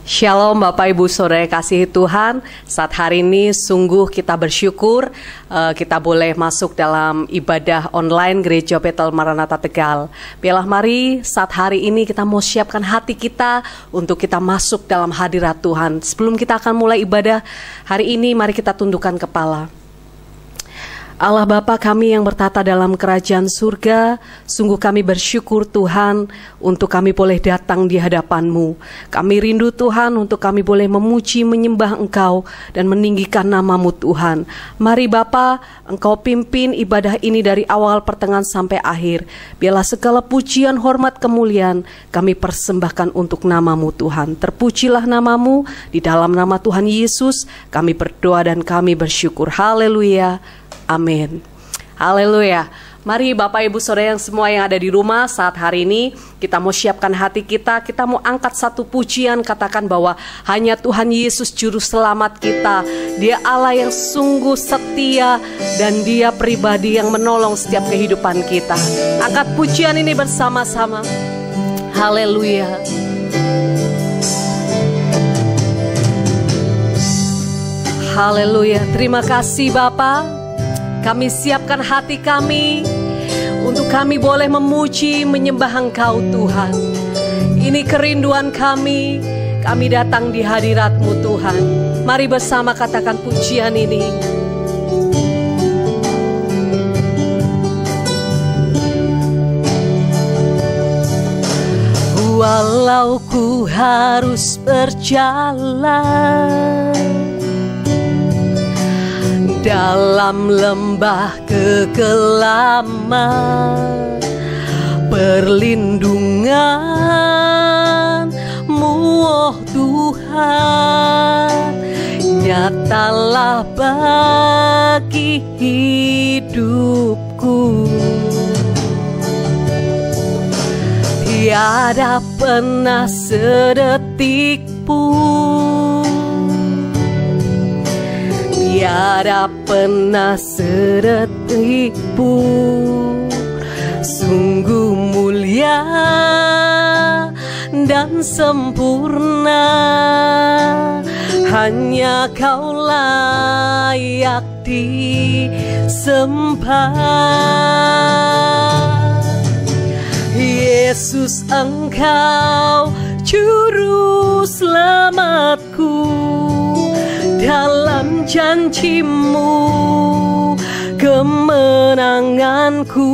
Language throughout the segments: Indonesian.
Shalom Bapak Ibu Saudara kasih Tuhan. Saat hari ini sungguh kita bersyukur kita boleh masuk dalam ibadah online Gereja Bethel Maranatha Tegal. Biarlah mari saat hari ini kita mau siapkan hati kita untuk kita masuk dalam hadirat Tuhan. Sebelum kita akan mulai ibadah hari ini, mari kita tundukkan kepala. Allah Bapa kami yang bertata dalam kerajaan surga, sungguh kami bersyukur Tuhan untuk kami boleh datang di hadapan-Mu. Kami rindu Tuhan untuk kami boleh memuji, menyembah Engkau dan meninggikan nama-Mu Tuhan. Mari Bapa, Engkau pimpin ibadah ini dari awal pertengahan sampai akhir. Biarlah segala pujian, hormat, kemuliaan kami persembahkan untuk nama-Mu Tuhan. Terpujilah nama-Mu, di dalam nama Tuhan Yesus kami berdoa dan kami bersyukur. Haleluya. Amin. Haleluya. Mari Bapak Ibu Saudara yang semua yang ada di rumah, saat hari ini kita mau siapkan hati kita. Kita mau angkat satu pujian, katakan bahwa hanya Tuhan Yesus juru selamat kita. Dia Allah yang sungguh setia dan Dia pribadi yang menolong setiap kehidupan kita. Angkat pujian ini bersama-sama. Haleluya. Haleluya. Terima kasih Bapa. Kami siapkan hati kami untuk kami boleh memuji, menyembah Engkau Tuhan. Ini kerinduan kami, kami datang di hadirat-Mu Tuhan. Mari bersama katakan pujian ini. Walau ku harus berjalan dalam lembah kekelaman, perlindungan-Mu oh Tuhan nyatalah bagi hidupku. Tiada pernah sedetik pun, tiada pernah sedetik pun sungguh mulia dan sempurna. Hanya Kau layak disembah. Yesus, Engkau juru selamatku. Dalam janji-Mu kemenanganku,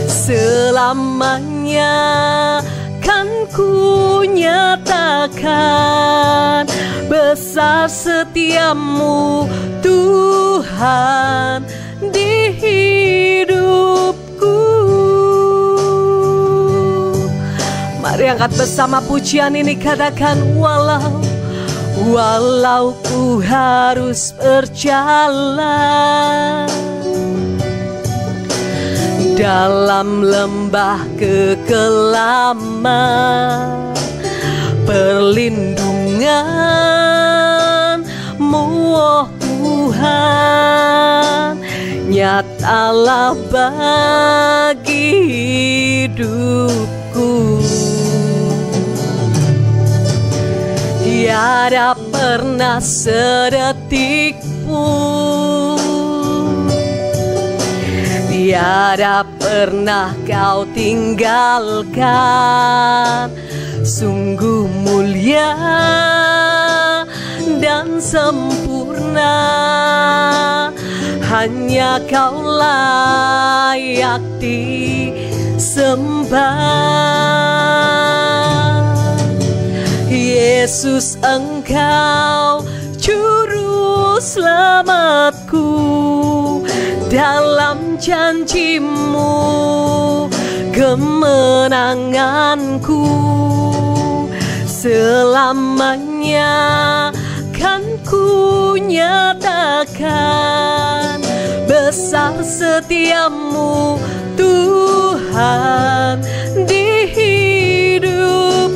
selamanya kan ku nyatakan besar setiamu Tuhan di hidupku. Mari angkat bersama pujian ini, katakan walau ku harus berjalan dalam lembah kekelaman, perlindungan-Mu oh Tuhan nyatalah bagi hidupku. Tiada pernah sedetik pun, tiada pernah Kau tinggalkan. Sungguh mulia dan sempurna, hanya Kau layak disembah. Yesus, Engkau juru selamatku. Dalam janji-Mu kemenanganku, selamanya kan ku nyatakan besar setiamu Tuhan di hidupku.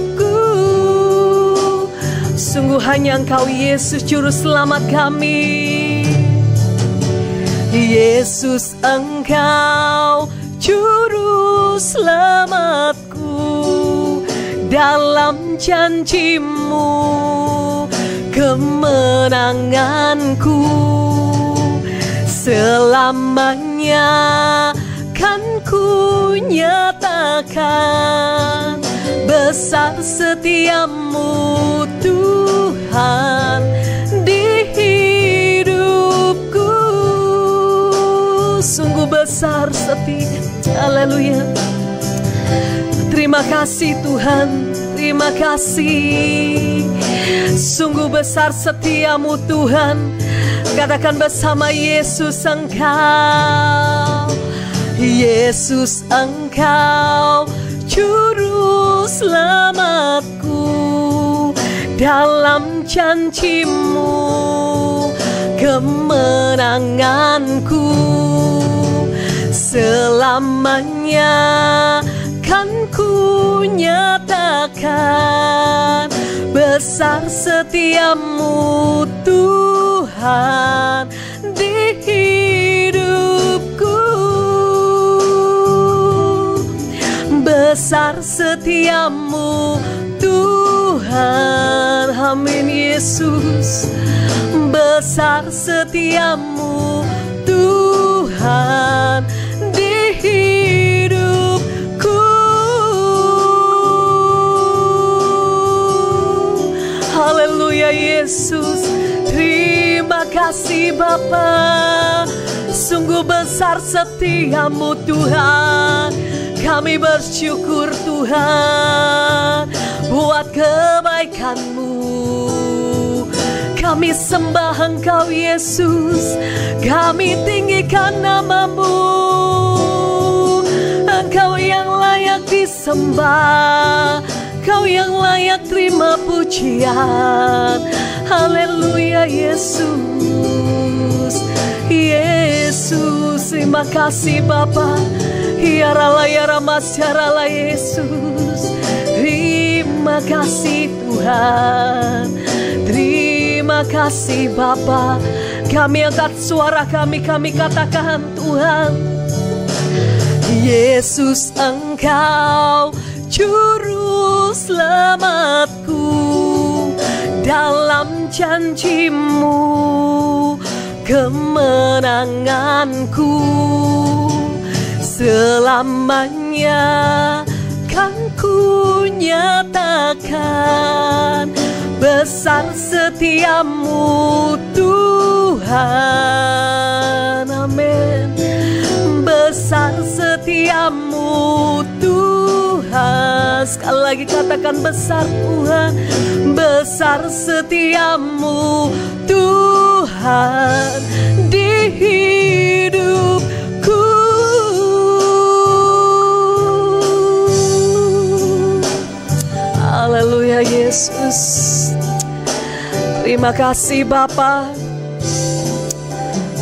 Sungguh hanya Engkau Yesus juru selamat kami. Yesus, Engkau juru selamatku. dalam janji-Mu kemenanganku. Selamanya kan ku nyatakan besar setiamu Tuhan di hidupku. Sungguh besar setia. Haleluya. Terima kasih Tuhan, terima kasih. Sungguh besar setiamu Tuhan. Katakan bersama, Yesus Engkau, Yesus Engkau juru selamatku. Dalam janji-Mu kemenanganku. Selamanya kan ku nyatakan besar setiamu Tuhan di hidupku. Besar setiamu Tuhan. Amin Yesus. Besar setiamu Tuhan di hidupku. Haleluya Yesus. Terima kasih Bapa. Sungguh besar setiamu Tuhan. Kami bersyukur Tuhan buat kebaikan-Mu. Kami sembah Engkau Yesus. Kami tinggikan nama-Mu. Engkau yang layak disembah. Kau yang layak terima pujian. Haleluya Yesus. Yesus. Terima kasih Bapa. Hiarala yaramas yarala Yesus. Terima kasih Tuhan. Terima kasih Bapa. Kami angkat suara kami katakan Tuhan, Yesus Engkau juru selamatku. Dalam janji-Mu kemenanganku. Selamanya kan ku nyatakan besar setiamu Tuhan. Amin. Besar setiamu Tuhan. Sekali lagi katakan besar Tuhan. Besar setiamu Tuhan di hidupku. Haleluya Yesus. Terima kasih Bapa.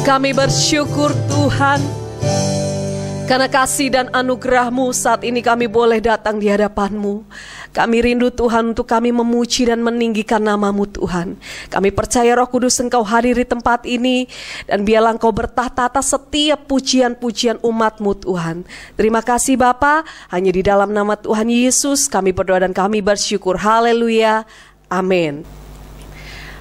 Kami bersyukur Tuhan, karena kasih dan anugerah-Mu saat ini kami boleh datang di hadapan-Mu. Kami rindu Tuhan untuk kami memuji dan meninggikan nama-Mu Tuhan. Kami percaya Roh Kudus Engkau hadir di tempat ini, dan biarlah Engkau bertahta atas setiap pujian-pujian umat-Mu Tuhan. Terima kasih Bapa. Hanya di dalam nama Tuhan Yesus kami berdoa dan kami bersyukur. Haleluya. Amin.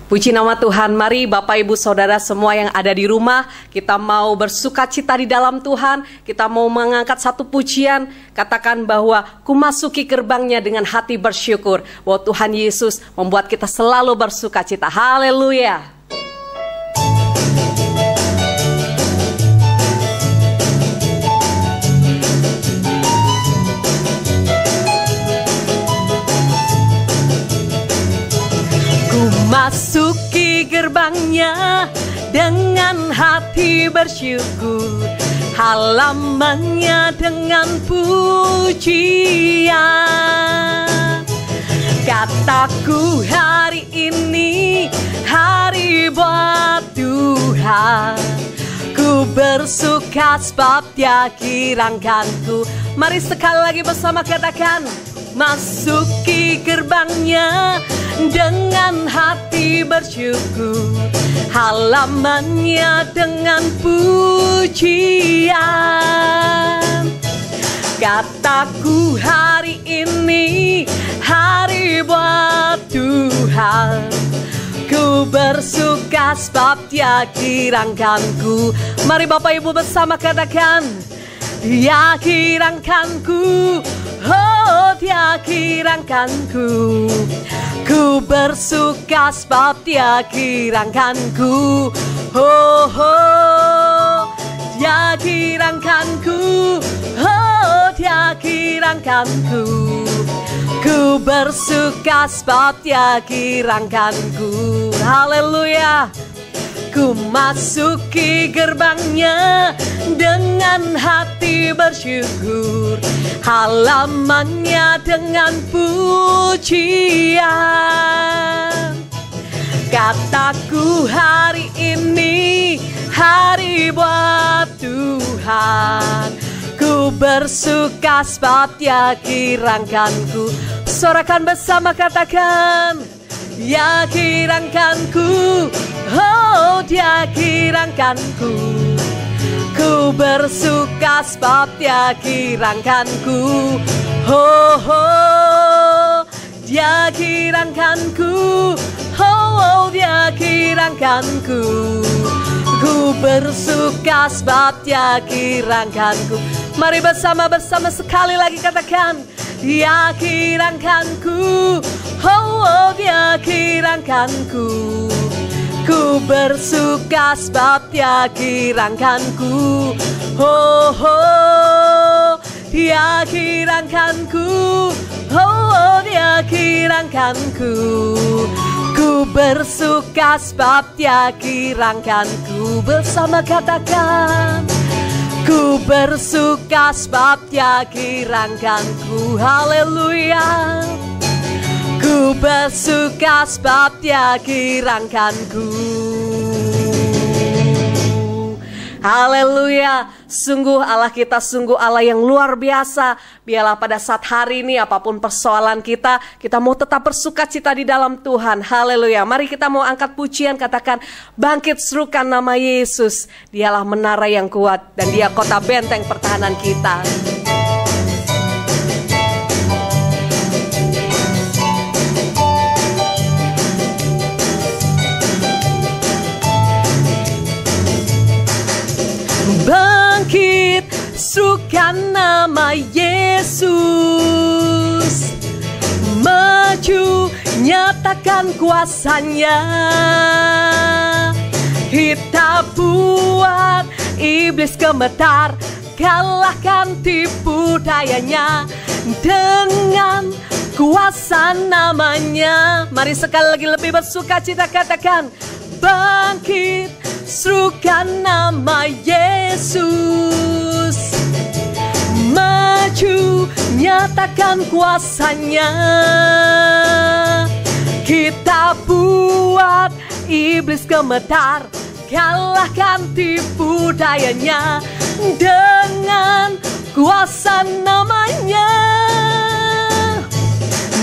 Puji nama Tuhan. Mari Bapak Ibu Saudara semua yang ada di rumah, kita mau bersuka cita di dalam Tuhan. Kita mau mengangkat satu pujian. Katakan bahwa ku masuki gerbangnya dengan hati bersyukur, bahwa Tuhan Yesus membuat kita selalu bersuka cita. Haleluya. Masuki gerbangnya dengan hati bersyukur, halamannya dengan pujian. Kataku hari ini hari buat Tuhan, ku bersuka sebab Dia kirangkanku. Mari sekali lagi bersama katakan, masuki gerbangnya dengan hati bersyukur, halamannya dengan pujian. Kataku hari ini buat Tuhan. Ku bersuka sebab Dia kirangkanku. Mari Bapak Ibu bersama katakan, Dia kirangkanku, oh Dia kirangkanku. Ku bersuka sebab Dia kirangkanku, oh oh Dia kirangkanku, oh Dia kirangkanku. Ku bersuka sebab Dia kirangkanku. Haleluya. Ku masuki gerbangnya dengan hati bersyukur, halamannya dengan pujian. Kataku hari ini hari buat Tuhan. Ku bersuka sebab Dia kirangkanku. Sorakan bersama katakan, Dia kirangkanku, oh Dia kirangkanku. Ku bersuka sebab Dia kirangkanku, oh oh Dia kirangkanku, oh oh Dia kirangkanku. Ku bersuka sebab Dia kirangkanku. Mari bersama-bersama sekali lagi katakan, Dia kirangkanku, oh oh Dia kirangkanku. Ku bersuka sebab Dia kirangkanku, oh oh Dia kirangkanku, oh oh Dia kirangkanku. Ku bersuka sebab Dia kirangkanku. Bersama katakan, ku bersuka sebab Dia kirangkanku. Haleluya. Ku bersuka sebab Dia kirangkanku. Haleluya. Sungguh Allah kita, sungguh Allah yang luar biasa. Biarlah pada saat hari ini apapun persoalan kita mau tetap bersuka cita di dalam Tuhan. Haleluya. Mari kita mau angkat pujian, katakan, bangkit serukan nama Yesus. Dialah menara yang kuat dan Dia kota benteng pertahanan kita. Bangkit, serukan nama Yesus. Maju, nyatakan kuasanya. Kita buat iblis gemetar, kalahkan tipu dayanya dengan kuasa namanya. Mari sekali lagi lebih bersuka cita katakan, bangkit, serukan nama Yesus. Maju, nyatakan kuasanya. Kita buat iblis gemetar, kalahkan tipu dayanya dengan kuasa namanya.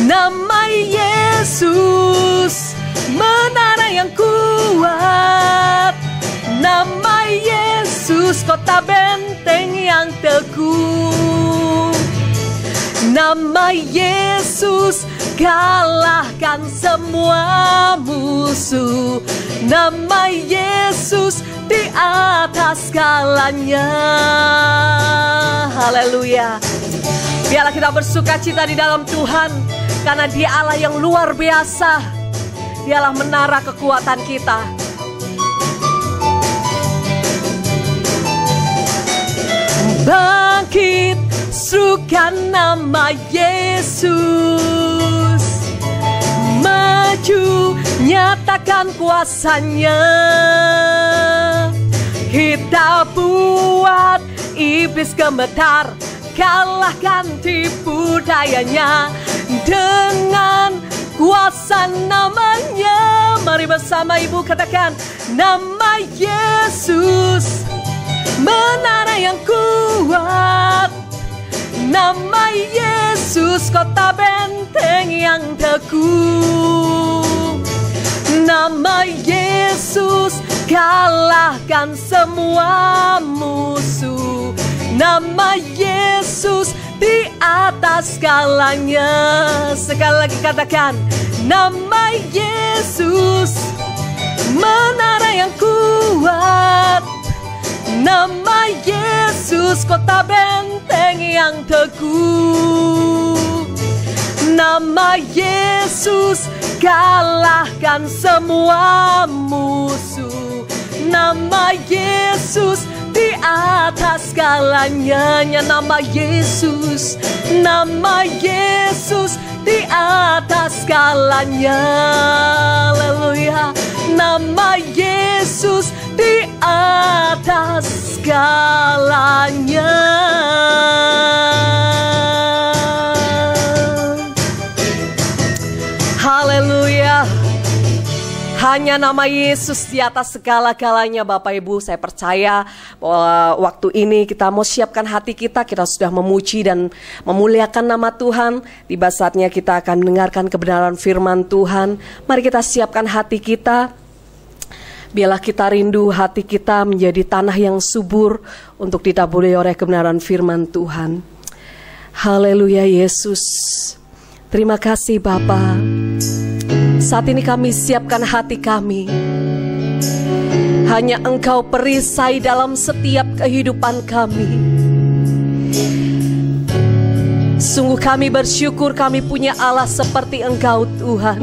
Nama Yesus, menara yang kuat. Nama Yesus, kota benteng yang teguh. Nama Yesus, kalahkan semua musuh. Nama Yesus di atas segalanya. Haleluya. Biarlah kita bersuka cita di dalam Tuhan, karena Dia Allah yang luar biasa. Dialah menara kekuatan kita. Bangkit, serukan nama Yesus. Maju, nyatakan kuasanya. Kita buat iblis gemetar, kalahkan tipu dayanya dengan kuasa namanya. Mari bersama Ibu katakan, nama Yesus, menara yang kuat. Nama Yesus, kota benteng yang teguh. Nama Yesus, kalahkan semua musuh. Nama Yesus di atas segalanya. Sekali lagi katakan, nama Yesus menara yang kuat, nama Yesus kota benteng yang teguh, nama Yesus kalahkan semua musuh, nama Yesus di atas segalanya. Nama Yesus, nama Yesus di atas segalanya. Haleluya. Nama Yesus di atas segalanya. Haleluya. Hanya nama Yesus di atas segala-galanya. Bapak Ibu, saya percaya bahwa waktu ini kita mau siapkan hati kita. Kita sudah memuji dan memuliakan nama Tuhan. Tiba saatnya kita akan mendengarkan kebenaran firman Tuhan. Mari kita siapkan hati kita. Biarlah kita rindu hati kita menjadi tanah yang subur untuk ditaburi oleh kebenaran firman Tuhan. Haleluya Yesus. Terima kasih Bapa. Saat ini kami siapkan hati kami. Hanya Engkau perisai dalam setiap kehidupan kami. Sungguh kami bersyukur kami punya Allah seperti Engkau Tuhan.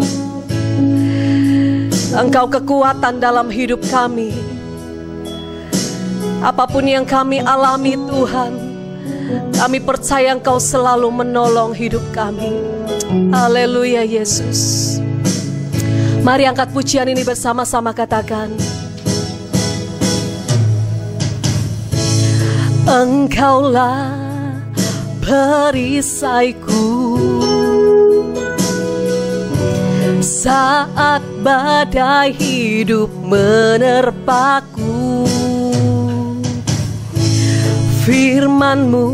Engkau kekuatan dalam hidup kami. Apapun yang kami alami Tuhan, kami percaya Engkau selalu menolong hidup kami. Haleluya Yesus. Mari angkat pujian ini bersama-sama, katakan, Engkaulah perisaiku saat badai hidup menerpaku. Firman-Mu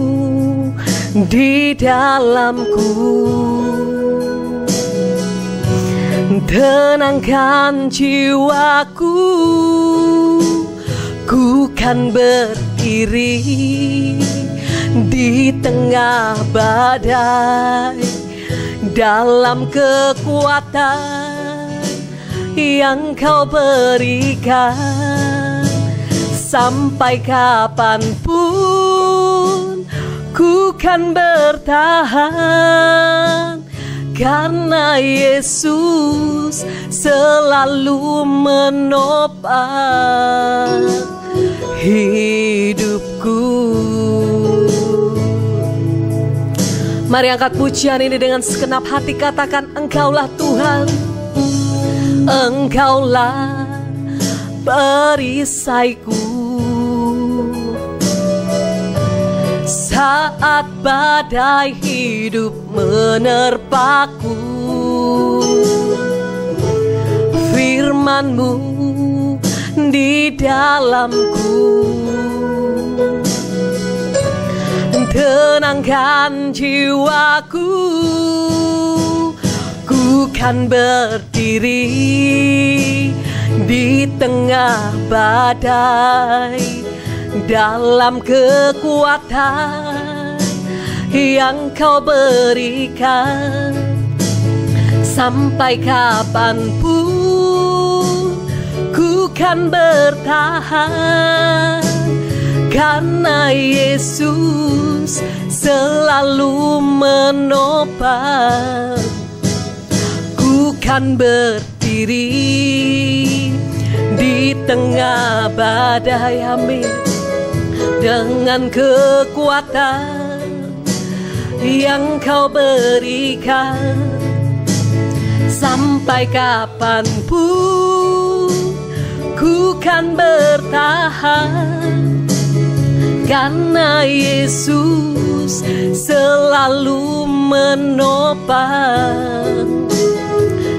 di dalamku tenangkan jiwaku. Ku kan berdiri di tengah badai dalam kekuatan yang Kau berikan. Sampai kapanpun ku kan bertahan, karena Yesus selalu menopang hidupku. Mari angkat pujian ini dengan segenap hati, katakan, Engkaulah Tuhan, Engkaulah perisaiku saat badai hidup menerpaku. Firman-Mu di dalamku tenangkan jiwaku. Ku kan berdiri di tengah badai dalam kekuatan yang Kau berikan. Sampai kapanpun ku kan bertahan, karena Yesus selalu menopang. Ku kan berdiri di tengah badai, amin, dengan kekuatan yang Kau berikan. Sampai kapanpun ku kan bertahan, karena Yesus selalu menopang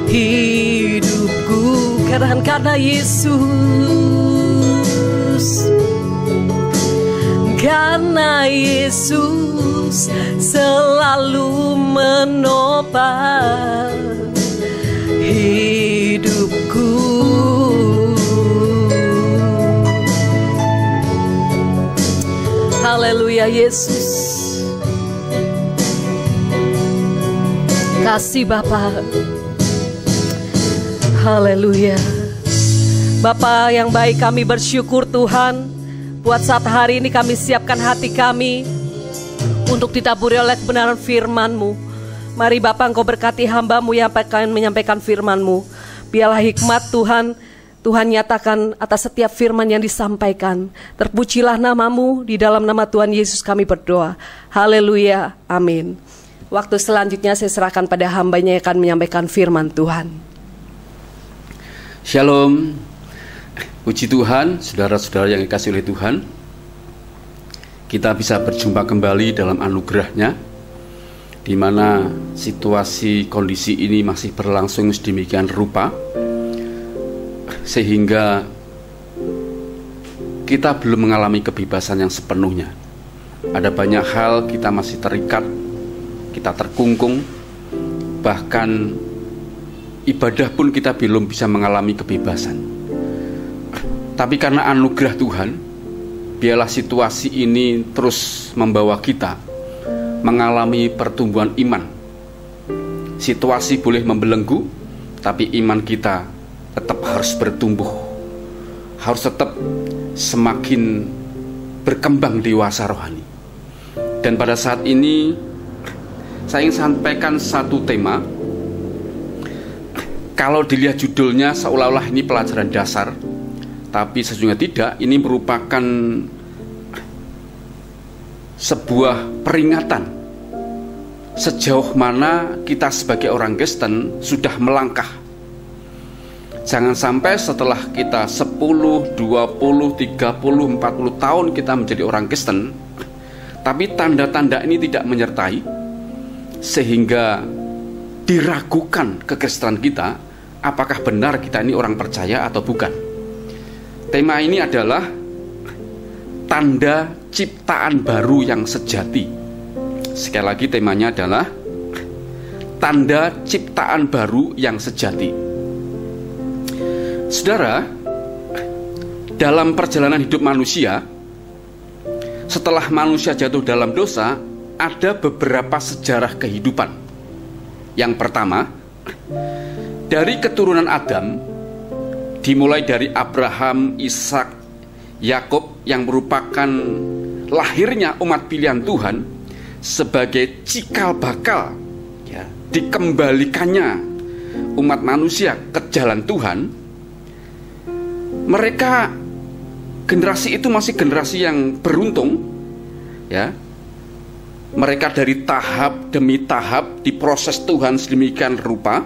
hidupku. Karena Yesus, karena Yesus selalu menopang hidupku. Haleluya Yesus. Kasih Bapa. Haleluya. Bapa yang baik, kami bersyukur Tuhan, buat saat hari ini kami siapkan hati kami untuk ditaburi oleh kebenaran firman-Mu. Mari Bapa, Engkau berkati hamba-Mu yang akan menyampaikan firman-Mu. Biarlah hikmat Tuhan nyatakan atas setiap firman yang disampaikan. Terpujilah nama-Mu, di dalam nama Tuhan Yesus kami berdoa. Haleluya, amin. Waktu selanjutnya saya serahkan pada hamba-Nya yang akan menyampaikan firman Tuhan. Shalom, puji Tuhan, saudara-saudara yang dikasihi oleh Tuhan. Kita bisa berjumpa kembali dalam anugerah-Nya, di mana situasi kondisi ini masih berlangsung sedemikian rupa, sehingga kita belum mengalami kebebasan yang sepenuhnya. Ada banyak hal kita masih terikat, kita terkungkung, bahkan ibadah pun kita belum bisa mengalami kebebasan. Tapi karena anugerah Tuhan, biarlah situasi ini terus membawa kita mengalami pertumbuhan iman. Situasi boleh membelenggu, tapi iman kita tetap harus bertumbuh, harus tetap semakin berkembang dewasa rohani. Dan pada saat ini saya ingin sampaikan satu tema. Kalau dilihat judulnya seolah-olah ini pelajaran dasar, tapi sesungguhnya tidak. Ini merupakan sebuah peringatan sejauh mana kita sebagai orang Kristen sudah melangkah. Jangan sampai setelah kita 10, 20, 30, 40 tahun kita menjadi orang Kristen, tapi tanda-tanda ini tidak menyertai, sehingga diragukan kekristenan kita. Apakah benar kita ini orang percaya atau bukan? Tema ini adalah tanda ciptaan baru yang sejati. Sekali lagi, temanya adalah tanda ciptaan baru yang sejati. Saudara, dalam perjalanan hidup manusia, setelah manusia jatuh dalam dosa, ada beberapa sejarah kehidupan. Yang pertama, dari keturunan Adam, dimulai dari Abraham, Ishak, Yakub, yang merupakan lahirnya umat pilihan Tuhan sebagai cikal bakal dikembalikannya umat manusia ke jalan Tuhan. Mereka, generasi itu masih generasi yang beruntung, ya. Mereka dari tahap demi tahap diproses Tuhan sedemikian rupa,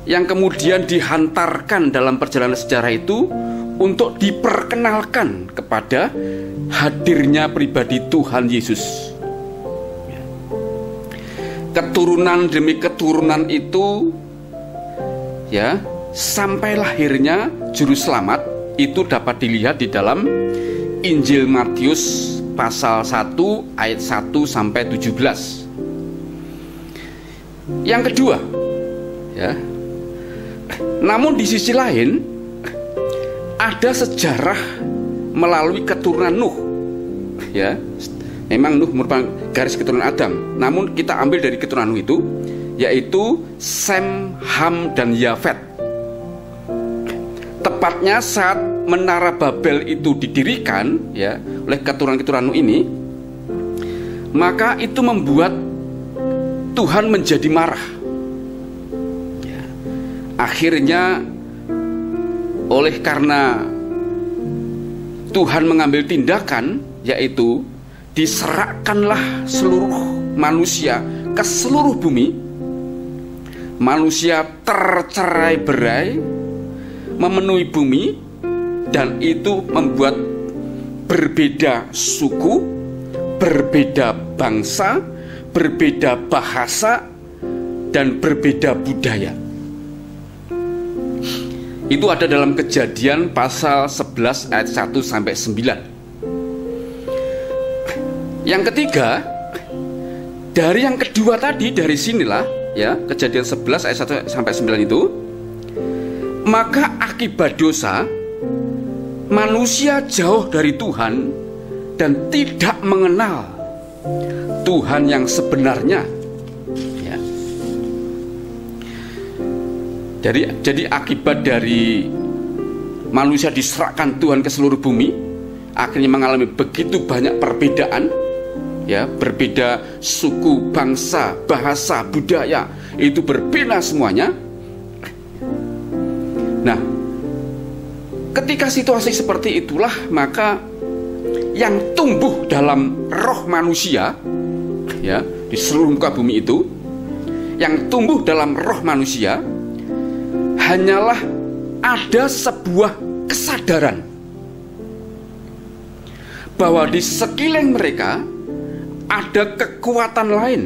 yang kemudian dihantarkan dalam perjalanan sejarah itu untuk diperkenalkan kepada hadirnya pribadi Tuhan Yesus. Keturunan demi keturunan itu, ya, sampai lahirnya juru selamat itu dapat dilihat di dalam Injil Matius pasal 1 ayat 1 sampai 17. Yang kedua, ya, namun di sisi lain ada sejarah melalui keturunan Nuh, ya. Memang Nuh merupakan garis keturunan Adam, namun kita ambil dari keturunan Nuh itu, yaitu Sem, Ham, dan Yafet. Tepatnya saat Menara Babel itu didirikan, ya, oleh keturunan-keturunan Nuh ini, maka itu membuat Tuhan menjadi marah. Ya. Akhirnya, oleh karena Tuhan mengambil tindakan, yaitu diserahkanlah seluruh manusia ke seluruh bumi. Manusia tercerai-berai memenuhi bumi, dan itu membuat berbeda suku, berbeda bangsa, berbeda bahasa, dan berbeda budaya. Itu ada dalam Kejadian pasal 11 ayat 1 sampai 9. Yang ketiga, dari yang kedua tadi, dari sinilah, ya, Kejadian 11 ayat 1 sampai 9 itu, maka akibat dosa manusia jauh dari Tuhan dan tidak mengenal Tuhan yang sebenarnya, ya. Jadi akibat dari manusia diserahkan Tuhan ke seluruh bumi, akhirnya mengalami begitu banyak perbedaan, ya, berbeda suku, bangsa, bahasa, budaya, itu berbeda semuanya. Nah, ketika situasi seperti itulah, maka yang tumbuh dalam roh manusia, ya, di seluruh muka bumi itu, yang tumbuh dalam roh manusia hanyalah ada sebuah kesadaran bahwa di sekeliling mereka ada kekuatan lain,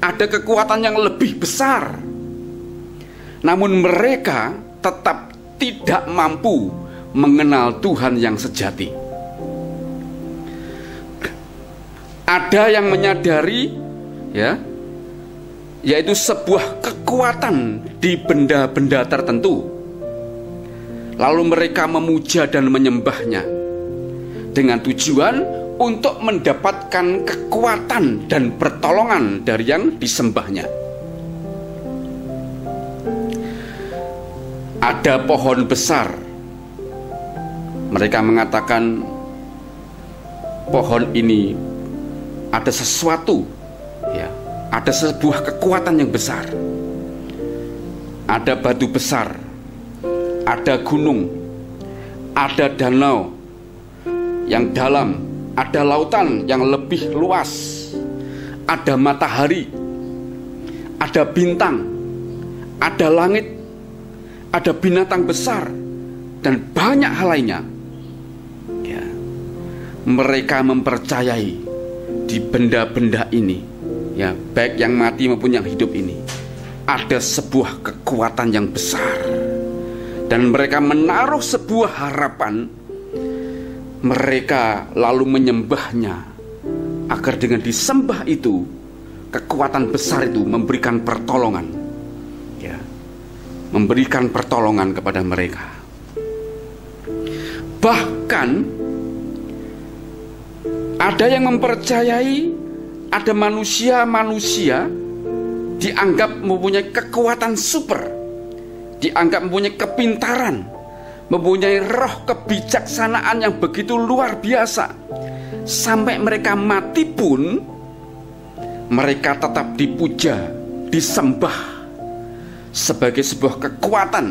ada kekuatan yang lebih besar, namun mereka tetap tidak mampu mengenal Tuhan yang sejati. Ada yang menyadari, ya, yaitu sebuah kekuatan di benda-benda tertentu, lalu mereka memuja dan menyembahnya dengan tujuan untuk mendapatkan kekuatan dan pertolongan dari yang disembahnya. Ada pohon besar, mereka mengatakan pohon ini ada sesuatu, ya, ada sebuah kekuatan yang besar. Ada batu besar, ada gunung, ada danau yang dalam, ada lautan yang lebih luas, ada matahari, ada bintang, ada langit, ada binatang besar, dan banyak hal lainnya, ya. Mereka mempercayai di benda-benda ini, ya, baik yang mati maupun yang hidup ini, ada sebuah kekuatan yang besar, dan mereka menaruh sebuah harapan. Mereka lalu menyembahnya agar dengan disembah itu, kekuatan besar itu memberikan pertolongan, ya, memberikan pertolongan kepada mereka. Bahkan ada yang mempercayai ada manusia-manusia dianggap mempunyai kekuatan super, dianggap mempunyai kepintaran, mempunyai roh kebijaksanaan yang begitu luar biasa. Sampai mereka mati pun mereka tetap dipuja, disembah sebagai sebuah kekuatan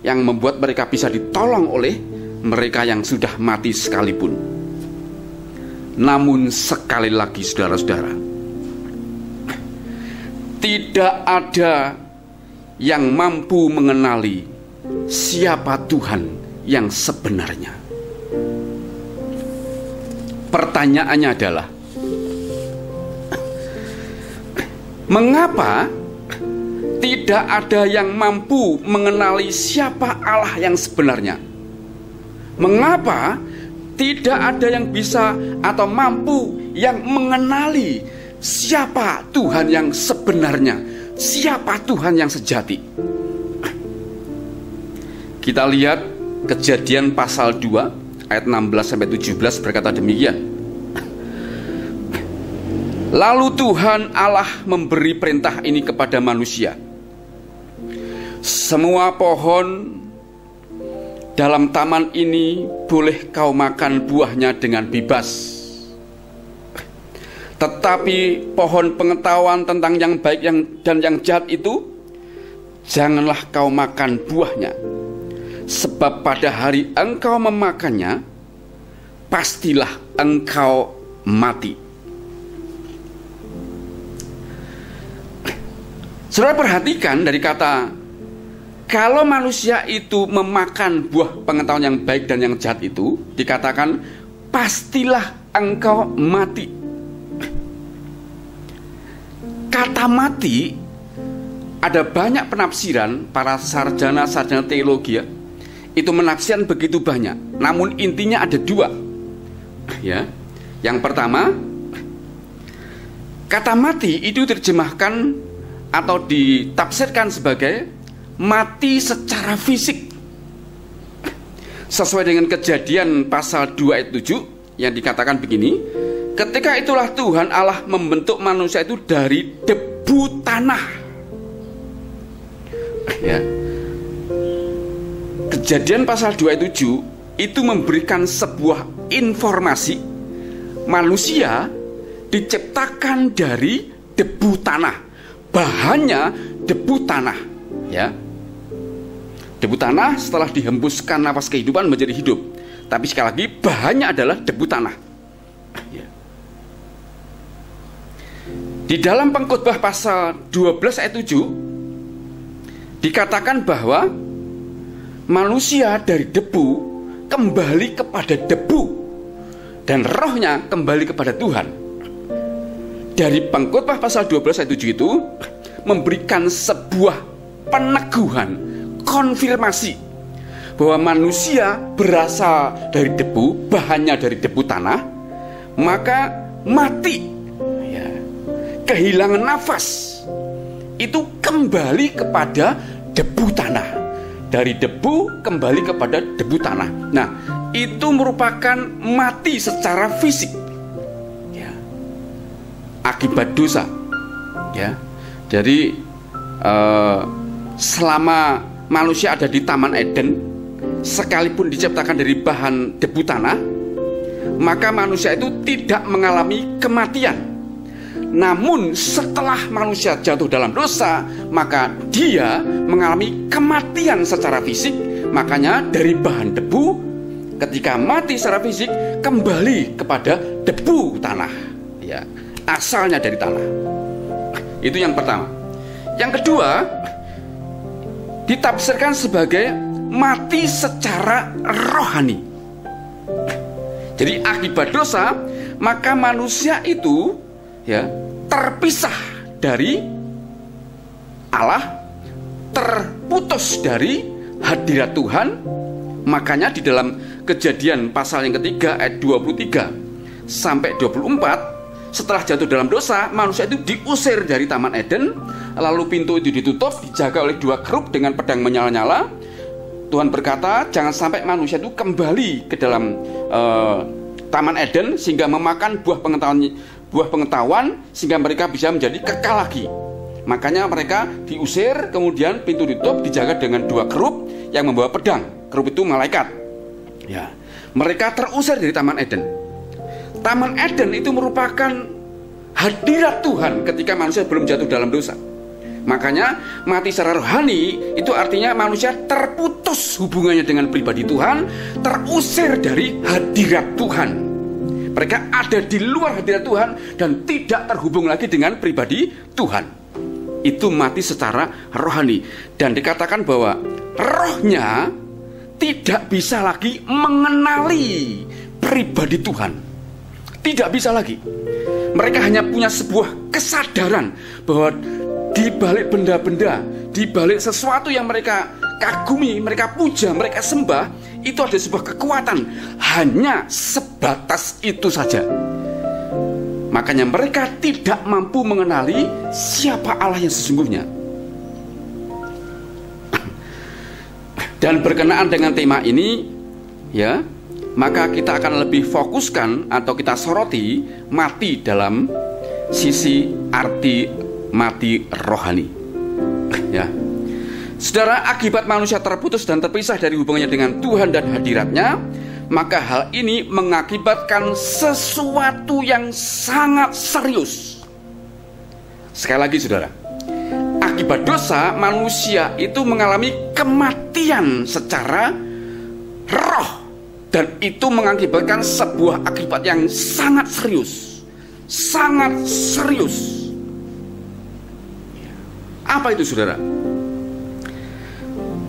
yang membuat mereka bisa ditolong oleh mereka yang sudah mati sekalipun. Namun sekali lagi, saudara-saudara, tidak ada yang mampu mengenali siapa Tuhan yang sebenarnya. Pertanyaannya adalah, mengapa tidak ada yang mampu mengenali siapa Allah yang sebenarnya? Mengapa tidak ada yang bisa atau mampu yang mengenali siapa Tuhan yang sebenarnya, siapa Tuhan yang sejati? Kita lihat Kejadian pasal 2 ayat 16-17 berkata demikian. Lalu Tuhan Allah memberi perintah ini kepada manusia: semua pohon dalam taman ini boleh kau makan buahnya dengan bebas, tetapi pohon pengetahuan tentang yang baik dan yang jahat itu janganlah kau makan buahnya, sebab pada hari engkau memakannya pastilah engkau mati. Saudara perhatikan dari kata, kalau manusia itu memakan buah pengetahuan yang baik dan yang jahat itu, dikatakan pastilah engkau mati. Kata mati ada banyak penafsiran. Para sarjana-sarjana teologi, ya, itu menafsirkan begitu banyak. Namun intinya ada dua, ya. Yang pertama, kata mati itu diterjemahkan atau ditafsirkan sebagai mati secara fisik, sesuai dengan Kejadian pasal 2 ayat 7 yang dikatakan begini: ketika itulah Tuhan Allah membentuk manusia itu dari debu tanah. Ya. Kejadian pasal 2 ayat 7 itu memberikan sebuah informasi manusia diciptakan dari debu tanah. Bahannya debu tanah, ya. Debu tanah setelah dihembuskan nafas kehidupan menjadi hidup. Tapi sekali lagi bahannya adalah debu tanah. Ya. Di dalam Pengkhotbah pasal 12 ayat 7 dikatakan bahwa manusia dari debu kembali kepada debu dan rohnya kembali kepada Tuhan. Dari Pengkhotbah pasal 12 ayat 7 itu memberikan sebuah peneguhan, konfirmasi bahwa manusia berasal dari debu, bahannya dari debu tanah, maka mati, ya, kehilangan nafas, itu kembali kepada debu tanah. Dari debu kembali kepada debu tanah. Nah, itu merupakan mati secara fisik, ya, akibat dosa, ya. Jadi selama manusia ada di Taman Eden, sekalipun diciptakan dari bahan debu tanah, maka manusia itu tidak mengalami kematian. Namun setelah manusia jatuh dalam dosa, maka dia mengalami kematian secara fisik. Makanya dari bahan debu, ketika mati secara fisik, kembali kepada debu tanah, ya, asalnya dari tanah. Itu yang pertama. Yang kedua, ditafsirkan sebagai mati secara rohani. Jadi akibat dosa, maka manusia itu, ya, terpisah dari Allah, terputus dari hadirat Tuhan. Makanya di dalam Kejadian pasal yang ketiga ayat 23 sampai 24, setelah jatuh dalam dosa, manusia itu diusir dari Taman Eden. Lalu pintu itu ditutup, dijaga oleh 2 kerub dengan pedang menyala-nyala. Tuhan berkata, jangan sampai manusia itu kembali ke dalam Taman Eden sehingga memakan buah pengetahuan sehingga mereka bisa menjadi kekal lagi. Makanya mereka diusir, kemudian pintu ditutup, dijaga dengan 2 kerub yang membawa pedang. Kerub itu malaikat, ya. Mereka terusir dari Taman Eden. Taman Eden itu merupakan hadirat Tuhan ketika manusia belum jatuh dalam dosa. Makanya mati secara rohani itu artinya manusia terputus hubungannya dengan pribadi Tuhan, terusir dari hadirat Tuhan. Mereka ada di luar hadirat Tuhan dan tidak terhubung lagi dengan pribadi Tuhan. Itu mati secara rohani. Dan dikatakan bahwa rohnya tidak bisa lagi mengenali pribadi Tuhan. Tidak bisa lagi. Mereka hanya punya sebuah kesadaran bahwa di balik benda-benda, di balik sesuatu yang mereka kagumi, mereka puja, mereka sembah, itu ada sebuah kekuatan. Hanya sebatas itu saja. Makanya mereka tidak mampu mengenali siapa Allah yang sesungguhnya. Dan berkenaan dengan tema ini, ya, maka kita akan lebih fokuskan atau kita soroti mati dalam sisi arti mati rohani, ya. Saudara, akibat manusia terputus dan terpisah dari hubungannya dengan Tuhan dan hadiratnya, maka hal ini mengakibatkan sesuatu yang sangat serius. Sekali lagi saudara, akibat dosa manusia itu mengalami kematian secara roh, dan itu mengakibatkan sebuah akibat yang sangat serius. Sangat serius. Apa itu saudara?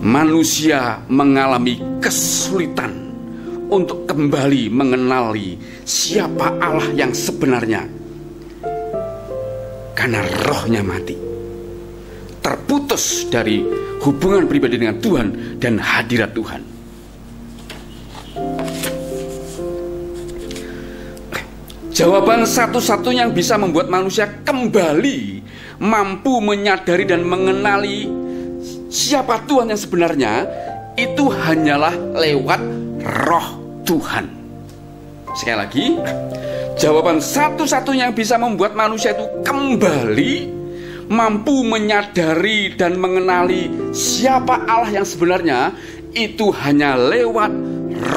Manusia mengalami kesulitan untuk kembali mengenali siapa Allah yang sebenarnya, karena rohnya mati, terputus dari hubungan pribadi dengan Tuhan dan hadirat Tuhan. Jawaban satu-satunya yang bisa membuat manusia kembali mampu menyadari dan mengenali siapa Tuhan yang sebenarnya, itu hanyalah lewat roh Tuhan. Sekali lagi, jawaban satu-satunya yang bisa membuat manusia itu kembali mampu menyadari dan mengenali siapa Allah yang sebenarnya, itu hanya lewat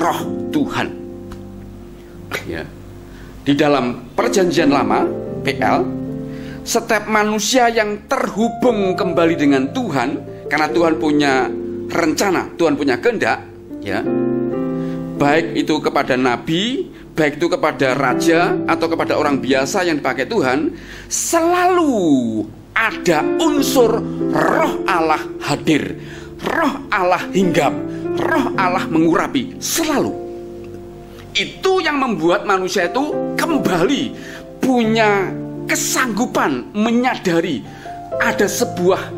Roh Tuhan. Ya. Di dalam Perjanjian Lama, PL, setiap manusia yang terhubung kembali dengan Tuhan, karena Tuhan punya rencana, Tuhan punya kehendak, ya, baik itu kepada nabi, baik itu kepada raja atau kepada orang biasa yang dipakai Tuhan, selalu ada unsur Roh Allah hadir, Roh Allah hinggap, Roh Allah mengurapi, selalu. Itu yang membuat manusia itu kembali punya kesanggupan menyadari ada sebuah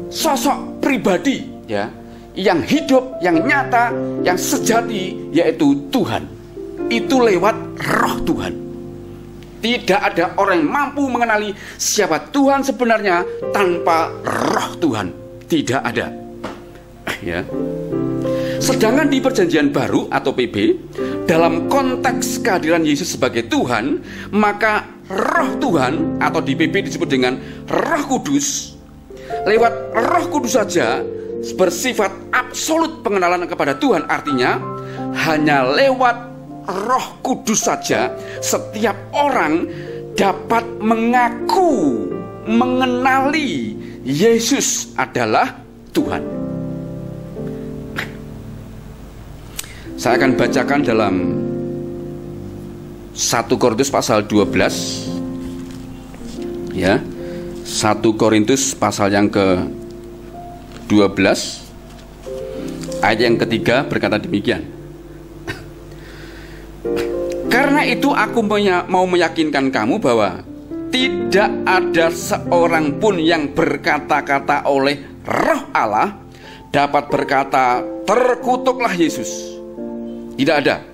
sosok pribadi, ya, yang hidup, yang nyata, yang sejati, yaitu Tuhan. Itu lewat Roh Tuhan. Tidak ada orang yang mampu mengenali siapa Tuhan sebenarnya tanpa Roh Tuhan. Tidak ada. Ya. Sedangkan di Perjanjian Baru atau PB, dalam konteks kehadiran Yesus sebagai Tuhan, maka Roh Tuhan atau di PB disebut dengan Roh Kudus, lewat Roh Kudus saja bersifat absolut pengenalan kepada Tuhan. Artinya hanya lewat Roh Kudus saja setiap orang dapat mengaku, mengenali Yesus adalah Tuhan. Saya akan bacakan dalam 1 Korintus pasal 12, ya, 1 Korintus pasal yang ke-12 ayat yang ketiga berkata demikian. Karena itu aku mau meyakinkan kamu bahwa tidak ada seorang pun yang berkata-kata oleh Roh Allah dapat berkata, terkutuklah Yesus. Tidak ada.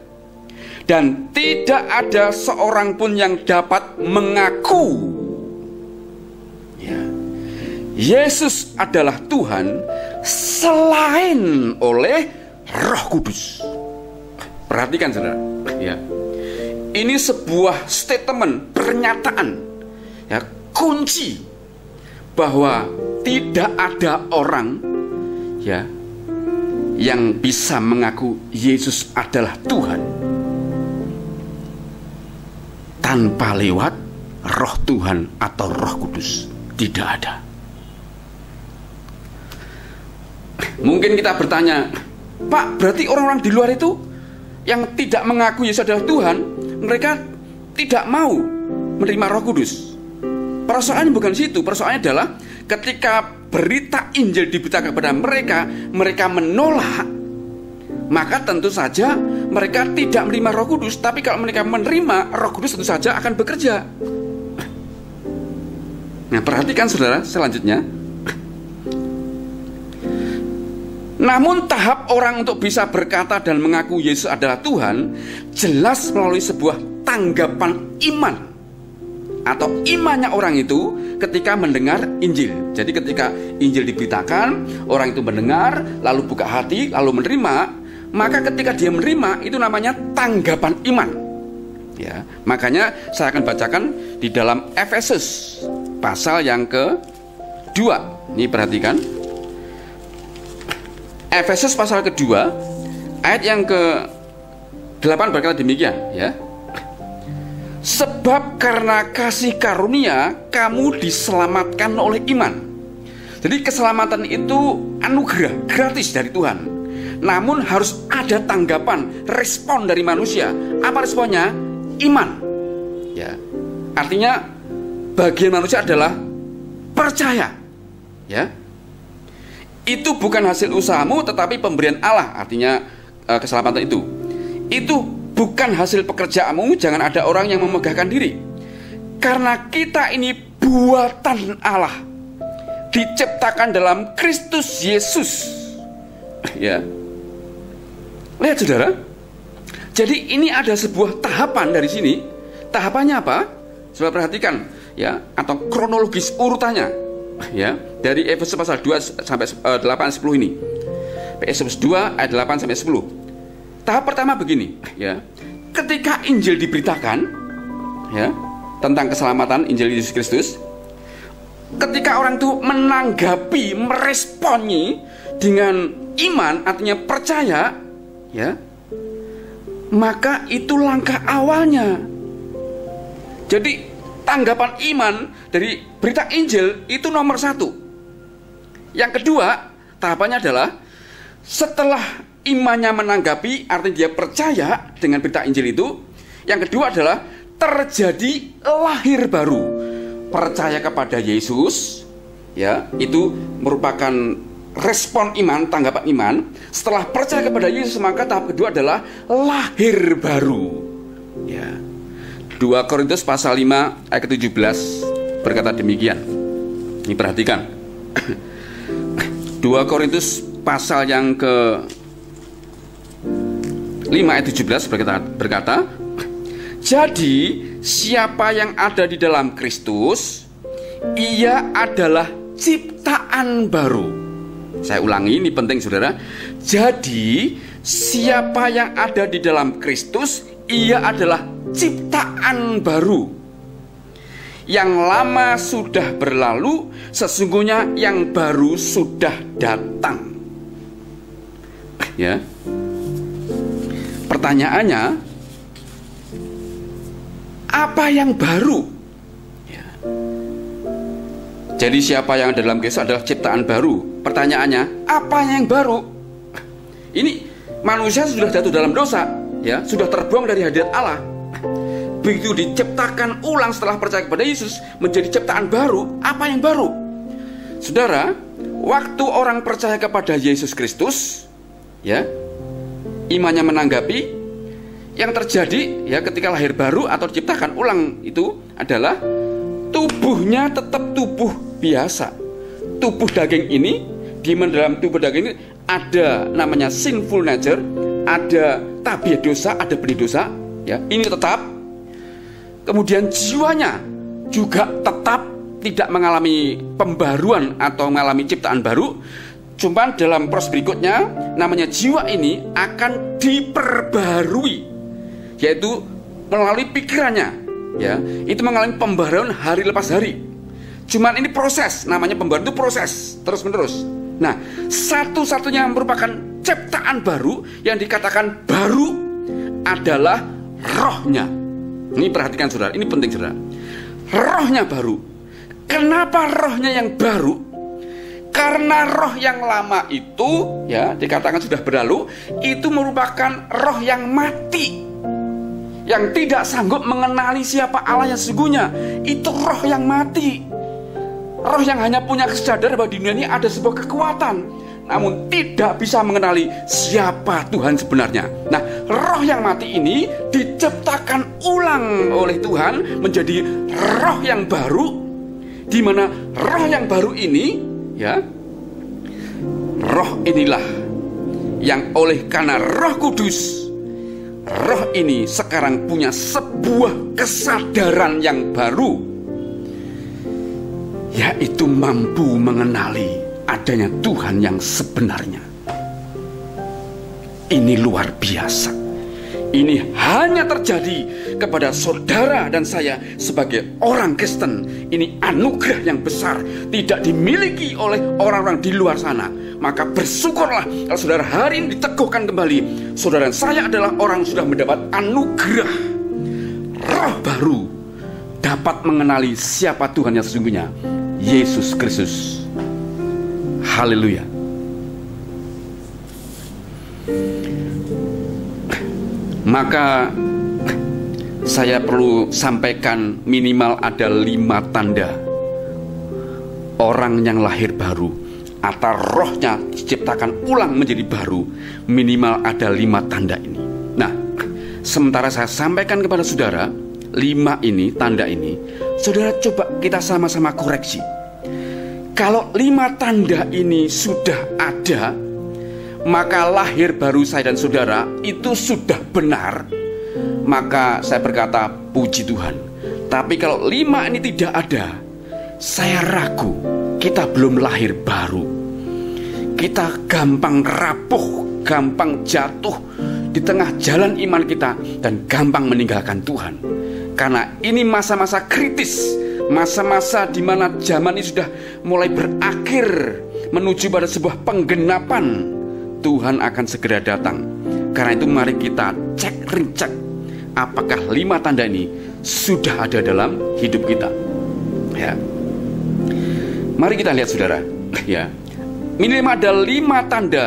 Dan tidak ada seorang pun yang dapat mengaku, ya, Yesus adalah Tuhan selain oleh Roh Kudus. Perhatikan saudara, ya. Ini sebuah statement, pernyataan, ya, kunci bahwa tidak ada orang, ya, yang bisa mengaku Yesus adalah Tuhan tanpa lewat Roh Tuhan atau Roh Kudus. Tidak ada. Mungkin kita bertanya, Pak, berarti orang-orang di luar itu yang tidak mengaku Yesus adalah Tuhan, mereka tidak mau menerima Roh Kudus. Persoalannya bukan situ. Persoalannya adalah ketika berita Injil diberitakan kepada mereka, mereka menolak, maka tentu saja mereka tidak menerima Roh Kudus. Tapi kalau mereka menerima Roh Kudus, tentu saja akan bekerja. Nah, perhatikan saudara selanjutnya. Namun tahap orang untuk bisa berkata dan mengaku Yesus adalah Tuhan jelas melalui sebuah tanggapan iman atau imannya orang itu ketika mendengar Injil. Jadi ketika Injil diberitakan, orang itu mendengar, lalu buka hati, lalu menerima. Maka ketika dia menerima, itu namanya tanggapan iman, ya. Makanya saya akan bacakan di dalam Efesus pasal yang ke-2. Ini perhatikan, Efesus pasal ke-2 ayat yang ke-8 berkata demikian, ya. Sebab karena kasih karunia kamu diselamatkan oleh iman. Jadi keselamatan itu anugerah gratis dari Tuhan. Namun harus ada tanggapan, respon dari manusia. Apa responnya? Iman, ya. Artinya bagian manusia adalah percaya, ya. Itu bukan hasil usahamu tetapi pemberian Allah. Artinya keselamatan itu bukan hasil pekerjaanmu. Jangan ada orang yang memegahkan diri. Karena kita ini buatan Allah, diciptakan dalam Kristus Yesus, ya. Lihat saudara. Jadi ini ada sebuah tahapan dari sini. Tahapannya apa? Coba perhatikan, ya, atau kronologis urutannya, ya, dari Efesus pasal 2 sampai 8 10 ini. Efesus 2 ayat 8 sampai 10. Tahap pertama begini, ya. Ketika Injil diberitakan, ya, tentang keselamatan Injil Yesus Kristus, ketika orang itu menanggapi, meresponi dengan iman, artinya percaya, ya, maka itu langkah awalnya. Jadi tanggapan iman dari berita Injil itu nomor satu. Yang kedua, tahapannya adalah setelah imannya menanggapi, artinya dia percaya dengan berita Injil itu. Yang kedua adalah terjadi lahir baru. Percaya kepada Yesus, ya, itu merupakan respon iman, tanggapan iman. Setelah percaya kepada Yesus, maka tahap kedua adalah lahir baru. Ya. 2 Korintus pasal 5 ayat ke-17 berkata demikian. Ini perhatikan. 2 Korintus pasal yang ke-5 ayat 17 berkata, jadi siapa yang ada di dalam Kristus, ia adalah ciptaan baru. Saya ulangi, ini penting saudara. Jadi siapa yang ada di dalam Kristus, ia adalah ciptaan baru. Yang lama sudah berlalu, sesungguhnya yang baru sudah datang. Ya. Pertanyaannya, apa yang baru? Ya. Jadi siapa yang ada dalam Kristus adalah ciptaan baru. Pertanyaannya, apa yang baru? Ini manusia sudah jatuh dalam dosa, ya, sudah terbuang dari hadirat Allah. Begitu diciptakan ulang setelah percaya kepada Yesus, menjadi ciptaan baru. Apa yang baru? Saudara, waktu orang percaya kepada Yesus Kristus, ya, imannya menanggapi, yang terjadi, ya, ketika lahir baru atau diciptakan ulang itu adalah tubuhnya tetap tubuh biasa. Tubuh daging ini, di dalam tubuh daging ini ada namanya sinful nature, ada tabiat dosa, ada benih dosa, ya, ini tetap. Kemudian jiwanya juga tetap tidak mengalami pembaruan atau mengalami ciptaan baru. Cuma dalam proses berikutnya, namanya jiwa ini akan diperbarui, yaitu melalui pikirannya, ya, itu mengalami pembaruan hari lepas hari. Cuman ini proses, namanya pembaruan itu proses terus menerus. Nah, satu-satunya yang merupakan ciptaan baru yang dikatakan baru adalah rohnya. Ini perhatikan saudara, ini penting saudara. Rohnya baru. Kenapa rohnya yang baru? Karena roh yang lama itu, ya, dikatakan sudah berlalu, itu merupakan roh yang mati, yang tidak sanggup mengenali siapa Allah yang sesungguhnya. Itu roh yang mati. Roh yang hanya punya kesadaran bahwa di dunia ini ada sebuah kekuatan, namun tidak bisa mengenali siapa Tuhan sebenarnya. Nah, roh yang mati ini diciptakan ulang oleh Tuhan menjadi roh yang baru, di mana roh yang baru ini, ya, roh inilah yang oleh karena Roh Kudus, roh ini sekarang punya sebuah kesadaran yang baru, yaitu mampu mengenali adanya Tuhan yang sebenarnya. Ini luar biasa. Ini hanya terjadi kepada saudara dan saya sebagai orang Kristen. Ini anugerah yang besar, tidak dimiliki oleh orang-orang di luar sana. Maka bersyukurlah kalau saudara hari ini diteguhkan kembali. Saudara dan saya adalah orang yang sudah mendapat anugerah roh baru, dapat mengenali siapa Tuhan yang sesungguhnya, Yesus Kristus. Haleluya. Maka saya perlu sampaikan minimal ada 5 tanda orang yang lahir baru atau rohnya diciptakan ulang menjadi baru. Minimal ada 5 tanda ini. Nah, sementara saya sampaikan kepada saudara 5 ini, tanda ini, saudara coba kita sama-sama koreksi. Kalau 5 tanda ini sudah ada, maka lahir baru saya dan saudara itu sudah benar. Maka saya berkata puji Tuhan. Tapi kalau 5 ini tidak ada, saya ragu kita belum lahir baru. Kita gampang rapuh, gampang jatuh di tengah jalan iman kita, dan gampang meninggalkan Tuhan. Karena ini masa-masa kritis, masa-masa di mana zaman ini sudah mulai berakhir menuju pada sebuah penggenapan, Tuhan akan segera datang. Karena itu mari kita cek apakah 5 tanda ini sudah ada dalam hidup kita. Ya. Mari kita lihat saudara, ya. Minimal ada 5 tanda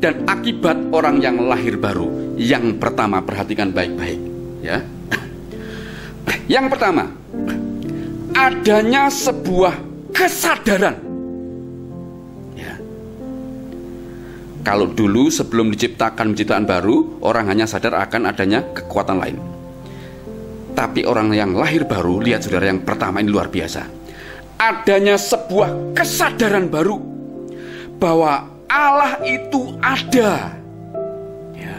dan akibat orang yang lahir baru. Yang pertama, perhatikan baik-baik, ya. Yang pertama, adanya sebuah kesadaran. Ya. Kalau dulu sebelum diciptakan ciptaan baru, orang hanya sadar akan adanya kekuatan lain. Tapi orang yang lahir baru, lihat saudara, yang pertama ini luar biasa. Adanya sebuah kesadaran baru bahwa Allah itu ada. Ya.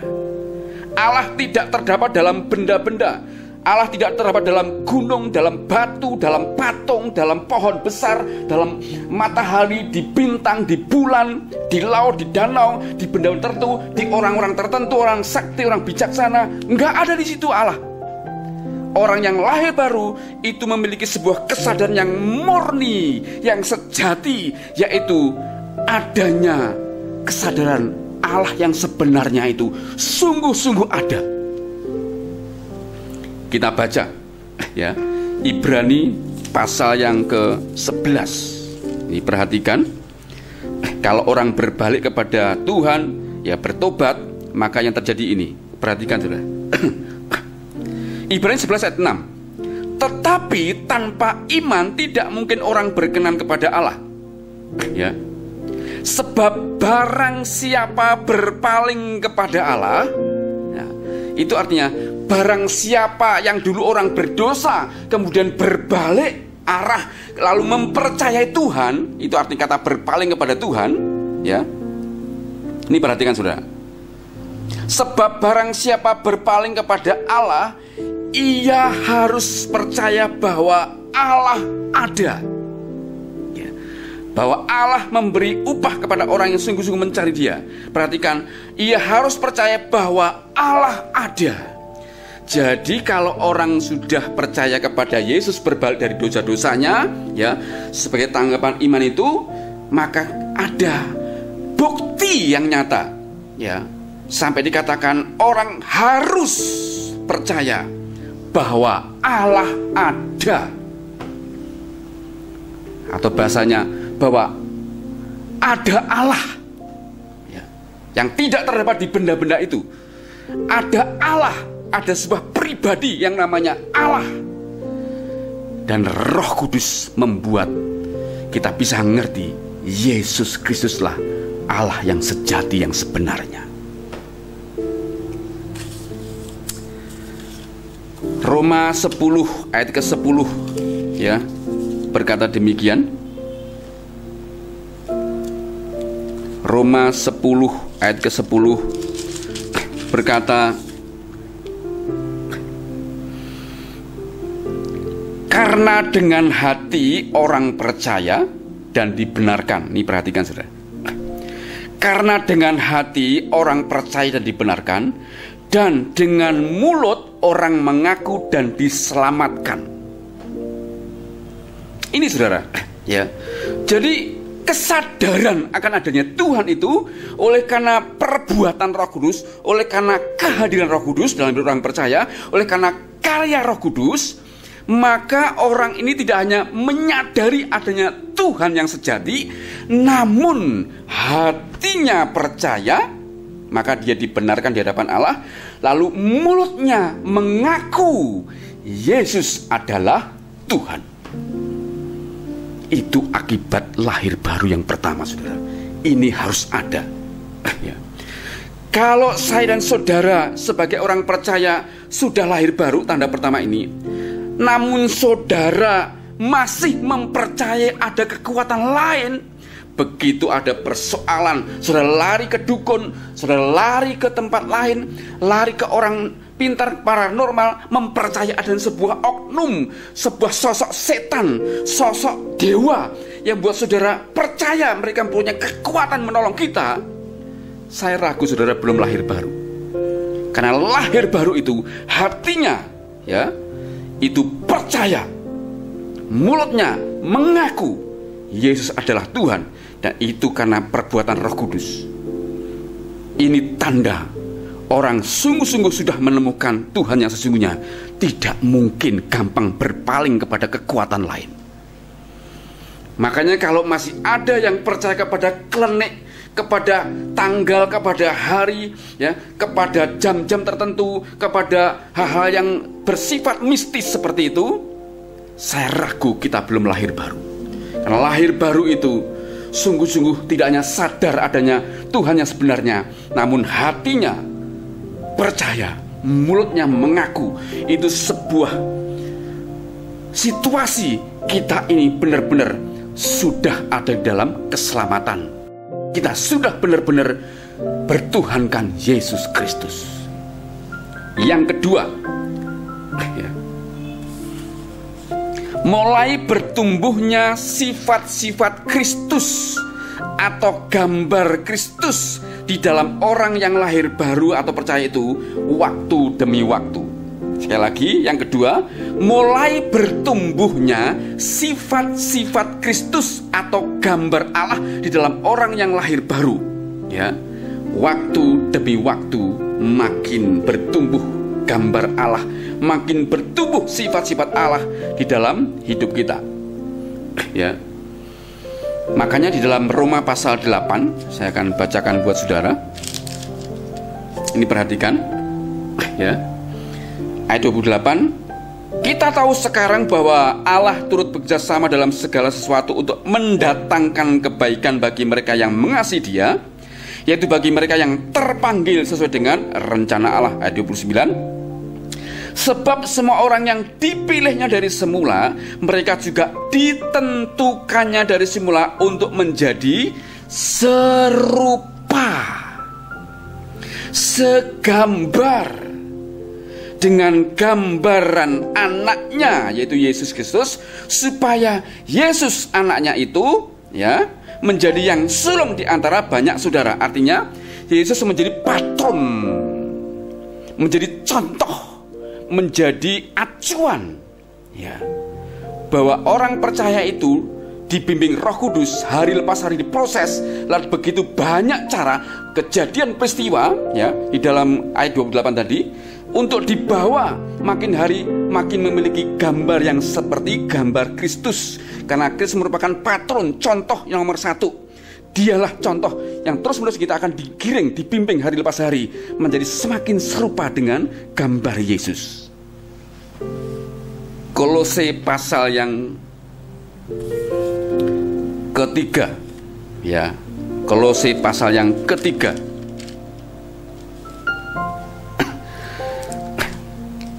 Allah tidak terdapat dalam benda-benda. Allah tidak terdapat dalam gunung, dalam batu, dalam patung, dalam pohon besar, dalam matahari, di bintang, di bulan, di laut, di danau, di benda tertentu, di orang-orang tertentu, orang sakti, orang bijaksana. Enggak ada di situ Allah. Orang yang lahir baru itu memiliki sebuah kesadaran yang murni, yang sejati, yaitu adanya kesadaran Allah yang sebenarnya itu sungguh-sungguh ada. Kita baca, ya, Ibrani pasal yang ke-11. Ini perhatikan, kalau orang berbalik kepada Tuhan, ya bertobat, maka yang terjadi ini. Perhatikan saudara. Ibrani 11 ayat 6. Tetapi tanpa iman tidak mungkin orang berkenan kepada Allah. Ya. Sebab barang siapa berpaling kepada Allah, ya, itu artinya barang siapa yang dulu orang berdosa kemudian berbalik arah lalu mempercayai Tuhan, itu arti kata berpaling kepada Tuhan, ya. Ini perhatikan saudara. Sebab barang siapa berpaling kepada Allah, ia harus percaya bahwa Allah ada, ya. Bahwa Allah memberi upah kepada orang yang sungguh-sungguh mencari Dia. Perhatikan, ia harus percaya bahwa Allah ada. Jadi kalau orang sudah percaya kepada Yesus, berbalik dari dosa-dosanya, ya, sebagai tanggapan iman itu, maka ada bukti yang nyata, ya. Sampai dikatakan orang harus percaya bahwa Allah ada. Atau bahasanya bahwa ada Allah, ya, yang tidak terdapat di benda-benda itu. Ada Allah, ada sebuah pribadi yang namanya Allah. Dan Roh Kudus membuat kita bisa mengerti Yesus Kristuslah Allah yang sejati, yang sebenarnya. Roma 10 ayat ke-10, ya, berkata demikian. Roma 10 ayat ke-10 berkata, karena dengan hati orang percaya dan dibenarkan. Ini perhatikan saudara. Karena dengan hati orang percaya dan dibenarkan, dan dengan mulut orang mengaku dan diselamatkan. Ini saudara, ya. Jadi kesadaran akan adanya Tuhan itu oleh karena perbuatan Roh Kudus, oleh karena kehadiran Roh Kudus dalam hidup orang percaya, oleh karena karya Roh Kudus, maka orang ini tidak hanya menyadari adanya Tuhan yang sejati, namun hatinya percaya, maka dia dibenarkan di hadapan Allah. Lalu mulutnya mengaku Yesus adalah Tuhan. Itu akibat lahir baru yang pertama saudara. Ini harus ada, ya. Kalau saya dan saudara sebagai orang percaya sudah lahir baru, tanda pertama ini, namun saudara masih mempercayai ada kekuatan lain, begitu ada persoalan, saudara lari ke dukun, saudara lari ke tempat lain, lari ke orang pintar paranormal, mempercayai ada sebuah oknum, sebuah sosok setan, sosok dewa yang buat saudara percaya mereka punya kekuatan menolong kita. Saya ragu saudara belum lahir baru. Karena lahir baru itu hatinya, ya, itu percaya mulutnya mengaku Yesus adalah Tuhan, dan itu karena perbuatan Roh Kudus. Ini tanda orang sungguh-sungguh sudah menemukan Tuhan yang sesungguhnya, tidak mungkin gampang berpaling kepada kekuatan lain. Makanya kalau masih ada yang percaya kepada klenik, kepada tanggal, kepada hari, ya, kepada jam-jam tertentu, kepada hal-hal yang bersifat mistis seperti itu, saya ragu kita belum lahir baru. Karena lahir baru itu sungguh-sungguh tidak hanya sadar adanya Tuhan yang sebenarnya, namun hatinya percaya, mulutnya mengaku. Itu sebuah situasi kita ini benar-benar sudah ada di dalam keselamatan. Kita sudah benar-benar bertuhankan Yesus Kristus. Yang kedua, ya, mulai bertumbuhnya sifat-sifat Kristus atau gambar Kristus di dalam orang yang lahir baru atau percaya itu waktu demi waktu. Sekali lagi, yang kedua, mulai bertumbuhnya sifat-sifat Kristus atau gambar Allah di dalam orang yang lahir baru. Ya, waktu demi waktu makin bertumbuh gambar Allah, makin bertumbuh sifat-sifat Allah di dalam hidup kita. Ya, makanya di dalam Roma pasal 8, saya akan bacakan buat saudara. Ini perhatikan, ya, ayat 28. Kita tahu sekarang bahwa Allah turut bekerjasama dalam segala sesuatu untuk mendatangkan kebaikan bagi mereka yang mengasihi Dia, yaitu bagi mereka yang terpanggil sesuai dengan rencana Allah. Ayat 29. Sebab semua orang yang dipilihnya dari semula, mereka juga ditentukannya dari semula untuk menjadi serupa, segambar dengan gambaran anaknya, yaitu Yesus Kristus, supaya Yesus anaknya itu, ya, menjadi yang sulung di antara banyak saudara. Artinya Yesus menjadi patron, menjadi contoh, menjadi acuan, ya, bahwa orang percaya itu dibimbing Roh Kudus hari lepas hari diproses. Lalu begitu banyak cara kejadian peristiwa, ya, di dalam ayat 28 tadi, untuk dibawa makin hari makin memiliki gambar yang seperti gambar Kristus. Karena Kristus merupakan patron, contoh yang nomor satu. Dialah contoh yang terus-menerus kita akan digiring, dibimbing hari lepas hari menjadi semakin serupa dengan gambar Yesus. Kolose pasal yang ketiga, ya, Kolose pasal yang ketiga.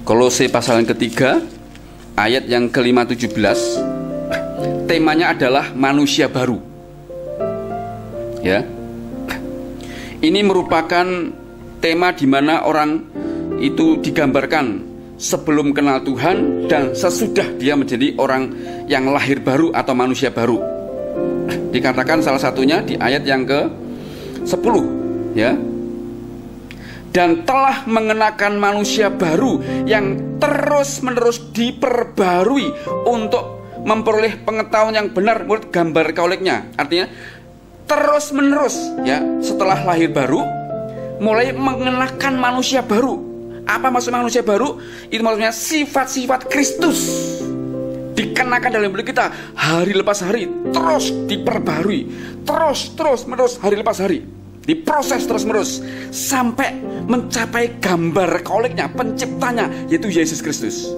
Kolose pasal yang ketiga, ayat yang ke-5-17, temanya adalah manusia baru. Ya, ini merupakan tema di mana orang itu digambarkan sebelum kenal Tuhan dan sesudah dia menjadi orang yang lahir baru atau manusia baru. Dikatakan salah satunya di ayat yang ke-10, ya, dan telah mengenakan manusia baru yang terus-menerus diperbarui untuk memperoleh pengetahuan yang benar menurut gambar kauliknya. Artinya terus-menerus, ya, setelah lahir baru mulai mengenakan manusia baru. Apa maksud manusia baru? Itu maksudnya sifat-sifat Kristus dikenakan dalam diri kita hari lepas hari, terus diperbarui, terus-menerus hari lepas hari, diproses terus-menerus sampai mencapai gambar kauliknya, penciptanya, yaitu Yesus Kristus.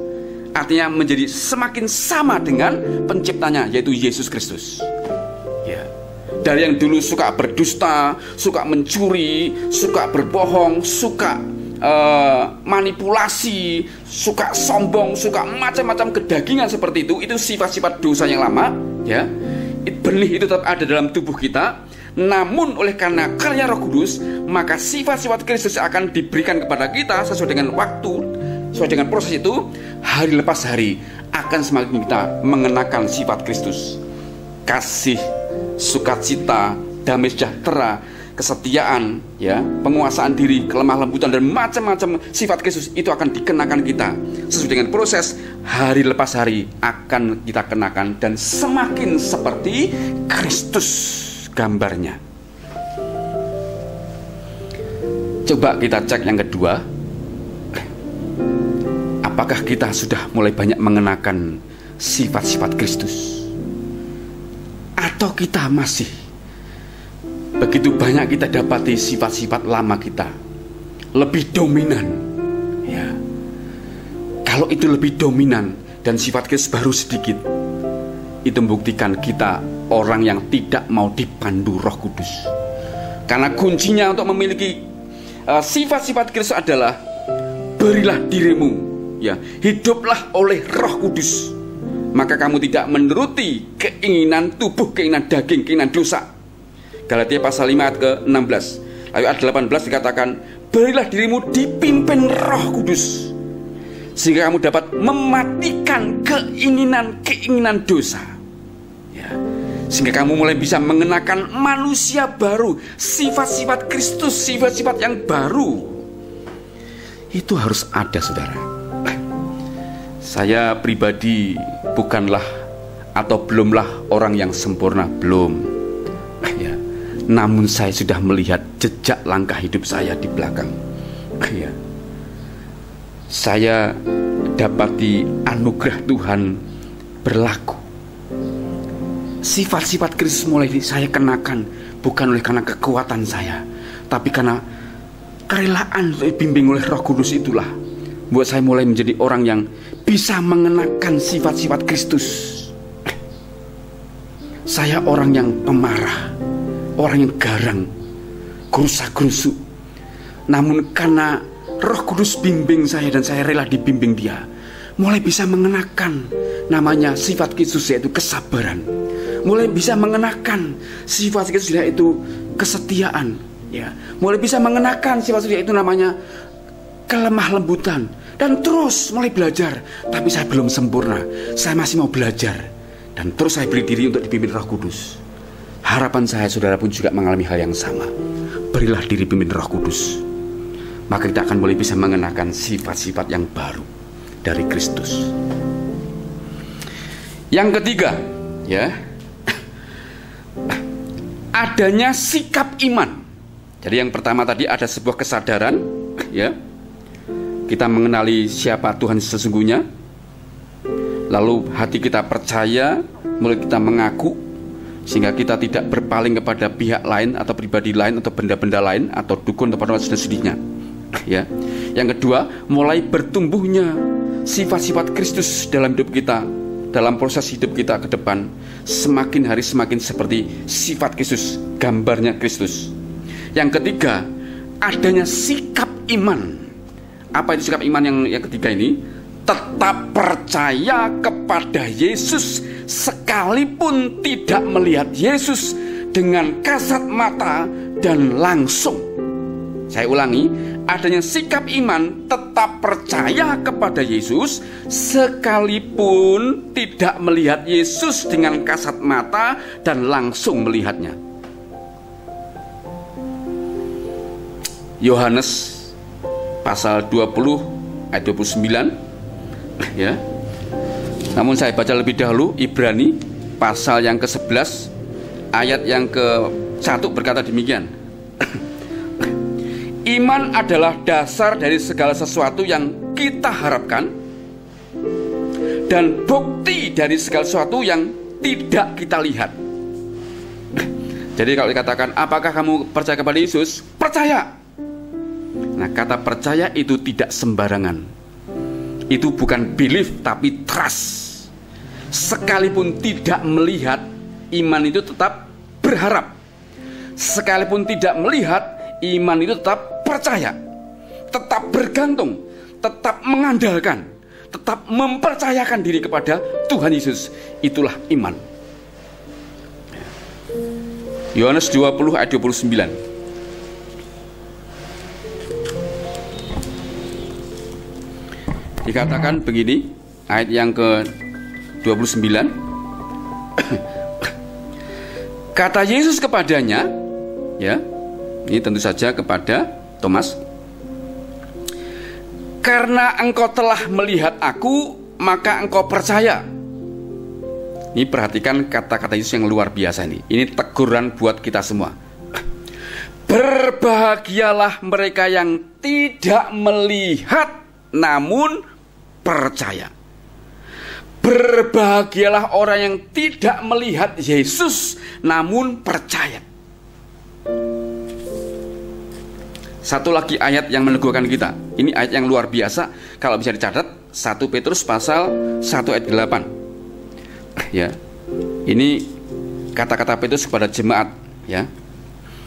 Artinya menjadi semakin sama dengan penciptanya, yaitu Yesus Kristus. Ya. Dari yang dulu suka berdusta, suka mencuri, suka berbohong, suka manipulasi, suka sombong, suka macam-macam kedagingan seperti itu sifat-sifat dosa yang lama, ya. Benih itu tetap ada dalam tubuh kita. Namun oleh karena karya Roh Kudus, maka sifat-sifat Kristus akan diberikan kepada kita sesuai dengan waktu, sesuai dengan proses itu. Hari lepas hari akan semakin kita mengenakan sifat Kristus. Kasih, sukacita, damai sejahtera, kesetiaan, ya, penguasaan diri, kelemah lembutan, dan macam-macam sifat Kristus itu akan dikenakan kita sesuai dengan proses hari lepas hari akan kita kenakan, dan semakin seperti Kristus gambarnya. Coba kita cek yang kedua, apakah kita sudah mulai banyak mengenakan sifat-sifat Kristus, atau kita masih begitu banyak kita dapati sifat-sifat lama kita lebih dominan, ya. Kalau itu lebih dominan dan sifat Kristus baru sedikit, itu membuktikan kita orang yang tidak mau dipandu Roh Kudus. Karena kuncinya untuk memiliki sifat-sifat Kristus adalah berilah dirimu, ya, hiduplah oleh Roh Kudus, maka kamu tidak menuruti keinginan tubuh, keinginan daging, keinginan dosa. Galatia pasal 5 ayat ke-16. Lalu ayat 18 dikatakan, berilah dirimu dipimpin Roh Kudus, sehingga kamu dapat mematikan keinginan-keinginan dosa, ya. Sehingga kamu mulai bisa mengenakan manusia baru, sifat-sifat Kristus, sifat-sifat yang baru. Itu harus ada, saudara. Saya pribadi bukanlah atau belumlah orang yang sempurna, belum, ya. Namun saya sudah melihat jejak langkah hidup saya di belakang, ya. Saya dapati anugerah Tuhan berlaku. Sifat-sifat Kristus mulai saya kenakan, bukan oleh karena kekuatan saya, tapi karena kerelaan dibimbing oleh Roh Kudus. Itulah buat saya mulai menjadi orang yang bisa mengenakan sifat-sifat Kristus. Saya orang yang pemarah, orang yang garang, gerusa-gerusu. Namun karena Roh Kudus bimbing saya dan saya rela dibimbing Dia, mulai bisa mengenakan namanya sifat Kristus, yaitu kesabaran. Mulai bisa mengenakan sifat Kristus, yaitu kesetiaan, ya. Mulai bisa mengenakan sifat Kristus, yaitu namanya kelemah lembutan. Dan terus mulai belajar. Tapi saya belum sempurna, saya masih mau belajar. Dan terus saya beri diri untuk dipimpin Roh Kudus. Harapan saya saudara pun juga mengalami hal yang sama. Berilah diri pimpin Roh Kudus, maka kita akan mulai bisa mengenakan sifat-sifat yang baru dari Kristus. Yang ketiga, ya, adanya sikap iman. Jadi yang pertama tadi ada sebuah kesadaran, ya, kita mengenali siapa Tuhan sesungguhnya. Lalu hati kita percaya, mulai kita mengaku, sehingga kita tidak berpaling kepada pihak lain atau pribadi lain atau benda-benda lain atau dukun atau sedihnya, ya. Yang kedua, mulai bertumbuhnya sifat-sifat Kristus dalam hidup kita, dalam proses hidup kita ke depan, semakin hari semakin seperti sifat Kristus, gambarnya Kristus. Yang ketiga, adanya sikap iman. Apa itu sikap iman yang ketiga ini? Tetap percaya kepada Yesus sekalipun tidak melihat Yesus dengan kasat mata dan langsung. Saya ulangi, adanya sikap iman tetap percaya kepada Yesus sekalipun tidak melihat Yesus dengan kasat mata dan langsung melihatnya. Yohanes pasal 20 ayat 29, ya. Namun saya baca lebih dahulu Ibrani pasal yang ke-11 ayat yang ke-1 berkata demikian. Iman adalah dasar dari segala sesuatu yang kita harapkan dan bukti dari segala sesuatu yang tidak kita lihat. Jadi kalau dikatakan apakah kamu percaya kepada Yesus? Percaya. Nah, kata percaya itu tidak sembarangan. Itu bukan belief tapi trust. Sekalipun tidak melihat, iman itu tetap berharap. Sekalipun tidak melihat, iman itu tetap percaya, tetap bergantung, tetap mengandalkan, tetap mempercayakan diri kepada Tuhan Yesus. Itulah iman. Yohanes 20 ayat 29. Dikatakan begini, ayat yang ke-29. Kata Yesus kepadanya, ya, Ini tentu saja kepada Thomas. Karena engkau telah melihat aku, maka engkau percaya. Ini perhatikan kata-kata Yesus yang luar biasa ini. Ini teguran buat kita semua. Berbahagialah mereka yang tidak melihat namun percaya. Berbahagialah orang yang tidak melihat Yesus namun percaya. Satu lagi ayat yang meneguhkan kita. Ini ayat yang luar biasa. Kalau bisa dicatat, 1 Petrus pasal 1 ayat 8. Ya. Ini kata-kata Petrus kepada jemaat, ya.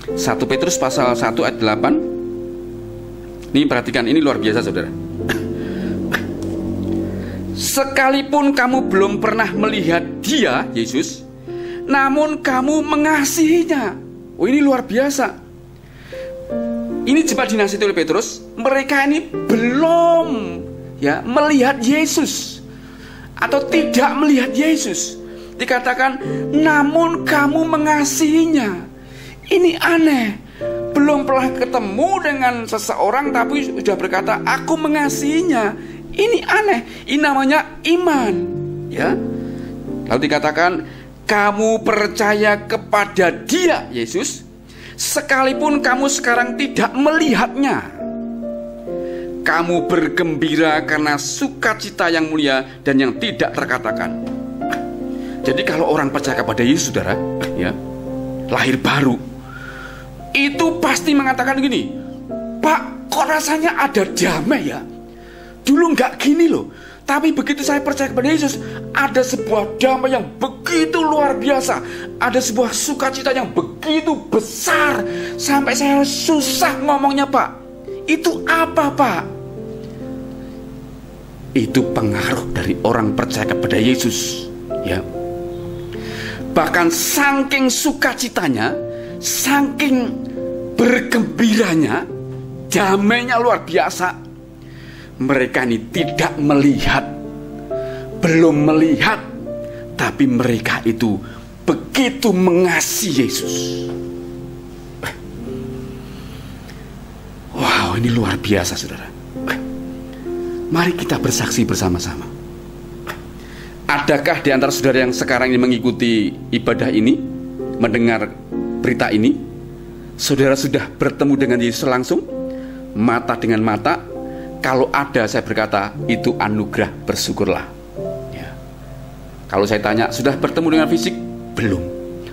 1 Petrus pasal 1 ayat 8. Ini perhatikan, ini luar biasa, Saudara. Sekalipun kamu belum pernah melihat Dia, Yesus, namun kamu mengasihinya. Oh, ini luar biasa. Ini jemaat dinasihati oleh Petrus. Mereka ini belum, ya, melihat Yesus atau tidak melihat Yesus. Dikatakan, namun kamu mengasihinya. Ini aneh. Belum pernah ketemu dengan seseorang tapi sudah berkata, aku mengasihinya. Ini aneh. Ini namanya iman, ya. Lalu dikatakan, kamu percaya kepada Dia, Yesus, sekalipun kamu sekarang tidak melihatnya. Kamu bergembira karena sukacita yang mulia dan yang tidak terkatakan. Jadi kalau orang percaya kepada Yesus, saudara, ya, lahir baru, itu pasti mengatakan gini, Pak, kok rasanya ada damai ya? Dulu nggak gini loh. Tapi begitu saya percaya kepada Yesus, ada sebuah damai yang begitu luar biasa. Ada sebuah sukacita yang begitu besar. Sampai saya susah ngomongnya, Pak. Itu apa, Pak? Itu pengaruh dari orang percaya kepada Yesus, ya. Bahkan saking sukacitanya, saking bergembiranya, damainya luar biasa. Mereka ini tidak melihat, belum melihat, tapi mereka itu begitu mengasihi Yesus. Wow, ini luar biasa, saudara. Mari kita bersaksi bersama-sama. Adakah di antara saudara yang sekarang ini mengikuti ibadah ini, mendengar berita ini, saudara sudah bertemu dengan Yesus langsung, mata dengan mata? Kalau ada, saya berkata, itu anugerah, bersyukurlah, ya. Kalau saya tanya, sudah bertemu dengan fisik? Belum.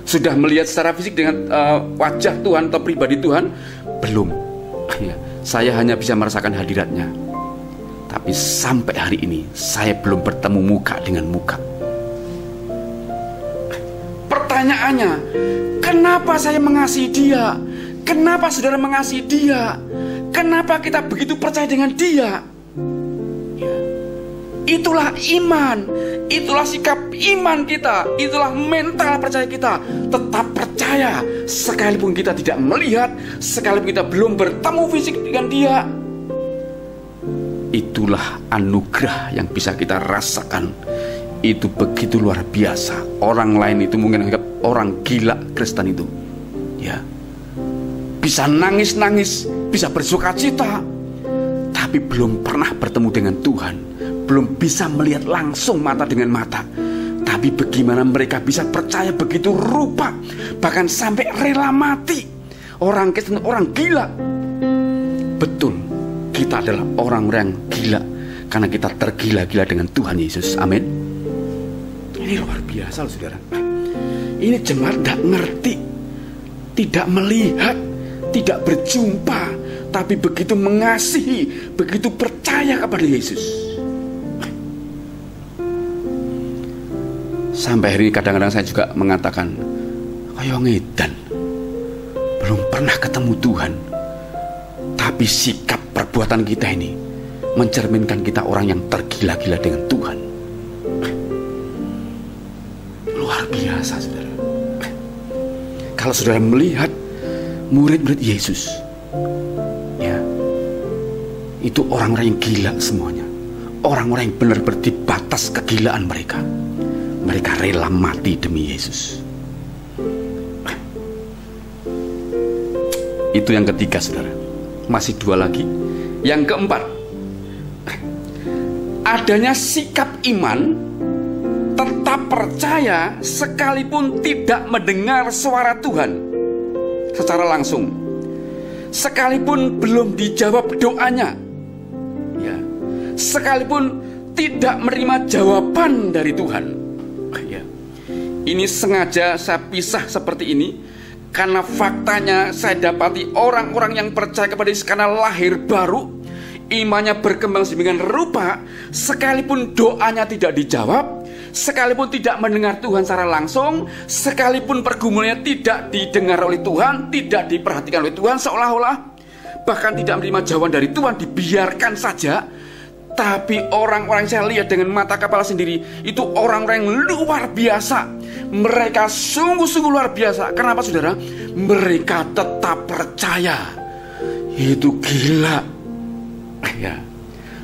Sudah melihat secara fisik dengan wajah Tuhan atau pribadi Tuhan? Belum, ya. Saya hanya bisa merasakan hadiratnya. Tapi sampai hari ini saya belum bertemu muka dengan muka. Pertanyaannya, kenapa saya mengasihi Dia? Kenapa saudara mengasihi Dia? Kenapa kita begitu percaya dengan Dia? Ya. Itulah iman. Itulah sikap iman kita. Itulah mental percaya kita. Tetap percaya sekalipun kita tidak melihat, sekalipun kita belum bertemu fisik dengan Dia. Itulah anugerah yang bisa kita rasakan. Itu begitu luar biasa. Orang lain itu mungkin anggap orang gila Kristen itu, ya. Bisa nangis-nangis, bisa bersukacita, tapi belum pernah bertemu dengan Tuhan, belum bisa melihat langsung mata dengan mata. Tapi bagaimana mereka bisa percaya begitu rupa, bahkan sampai rela mati. Orang Kristen, orang gila. Betul, kita adalah orang-orang gila karena kita tergila-gila dengan Tuhan Yesus. Amin. Ini luar biasa loh, saudara. Ini jemaat tidak ngerti, tidak melihat, tidak berjumpa, tapi begitu mengasihi, begitu percaya kepada Yesus. Sampai hari ini kadang-kadang saya juga mengatakan, kayak ngedan, belum pernah ketemu Tuhan, tapi sikap perbuatan kita ini mencerminkan kita orang yang tergila-gila dengan Tuhan. Luar biasa, saudara. Kalau saudara melihat murid-murid Yesus, ya, itu orang-orang yang gila semuanya. Orang-orang yang benar-benar di batas kegilaan mereka. Mereka rela mati demi Yesus. Itu yang ketiga, saudara. Masih dua lagi. Yang keempat, adanya sikap iman tetap percaya sekalipun tidak mendengar suara Tuhan secara langsung, sekalipun belum dijawab doanya, ya, sekalipun tidak menerima jawaban dari Tuhan, ya. Ini sengaja saya pisah seperti ini karena faktanya saya dapati orang-orang yang percaya kepada Yesus karena lahir baru, imannya berkembang sedemikian rupa, sekalipun doanya tidak dijawab, sekalipun tidak mendengar Tuhan secara langsung, sekalipun pergumulannya tidak didengar oleh Tuhan, tidak diperhatikan oleh Tuhan, seolah-olah bahkan tidak menerima jawaban dari Tuhan, dibiarkan saja. Tapi orang-orang yang saya lihat dengan mata kepala sendiri, itu orang-orang yang luar biasa. Mereka sungguh-sungguh luar biasa. Kenapa, saudara? Mereka tetap percaya. Itu gila, ya.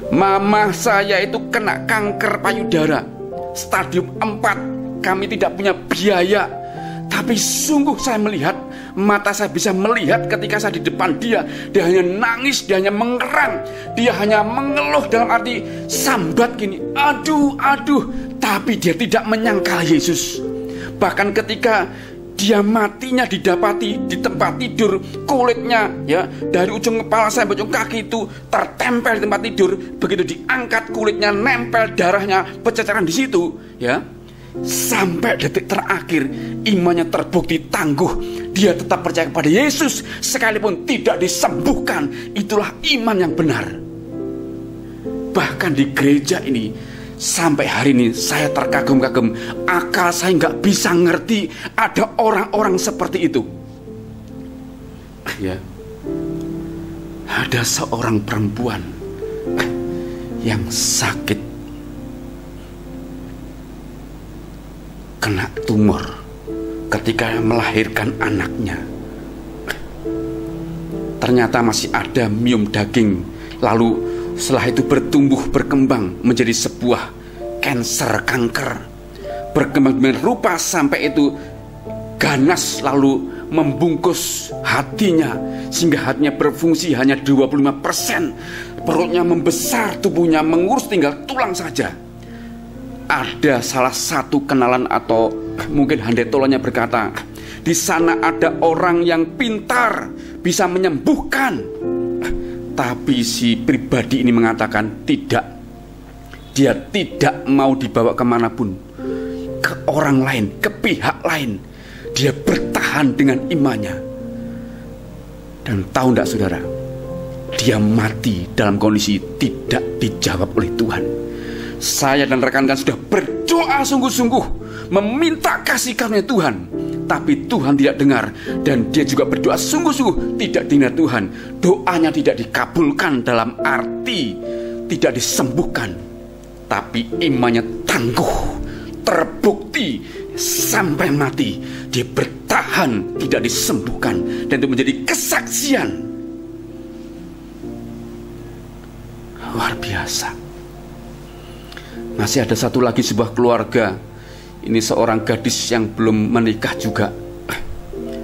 Mama saya itu kena kanker payudara stadium 4. Kami tidak punya biaya, tapi sungguh saya melihat, mata saya bisa melihat ketika saya di depan dia. Dia hanya nangis, dia hanya mengerang, dia hanya mengeluh dalam arti sambat gini, aduh, aduh. Tapi dia tidak menyangkal Yesus. Bahkan ketika dia matinya didapati di tempat tidur, kulitnya, ya, dari ujung kepala sampai ujung kaki itu tertempel di tempat tidur. Begitu diangkat, kulitnya nempel, darahnya berceceran di situ, ya. Sampai detik terakhir imannya terbukti tangguh. Dia tetap percaya kepada Yesus sekalipun tidak disembuhkan. Itulah iman yang benar. Bahkan di gereja ini sampai hari ini saya terkagum-kagum. Akal saya nggak bisa ngerti ada orang-orang seperti itu, ya. Ada seorang perempuan yang sakit, kena tumor ketika melahirkan anaknya. Ternyata masih ada miom daging. Lalu setelah itu bertumbuh, berkembang menjadi sebuah kanker. Berkembang dengan rupa sampai itu ganas, lalu membungkus hatinya, sehingga hatinya berfungsi hanya 25%. Perutnya membesar, tubuhnya mengurus, tinggal tulang saja. Ada salah satu kenalan atau mungkin handetolannya berkata, di sana ada orang yang pintar, bisa menyembuhkan. Tapi si pribadi ini mengatakan tidak. Dia tidak mau dibawa kemanapun, ke orang lain, ke pihak lain. Dia bertahan dengan imannya. Dan tahu tidak, saudara, dia mati dalam kondisi tidak dijawab oleh Tuhan. Saya dan rekan-rekan sudah berdoa sungguh-sungguh, meminta kasih karunia Tuhan, tapi Tuhan tidak dengar. Dan dia juga berdoa sungguh-sungguh, tidak dengar Tuhan. Doanya tidak dikabulkan dalam arti tidak disembuhkan, tapi imannya tangguh, terbukti sampai mati. Dia bertahan, tidak disembuhkan, dan itu menjadi kesaksian luar biasa. Masih ada satu lagi, sebuah keluarga. Ini seorang gadis yang belum menikah juga.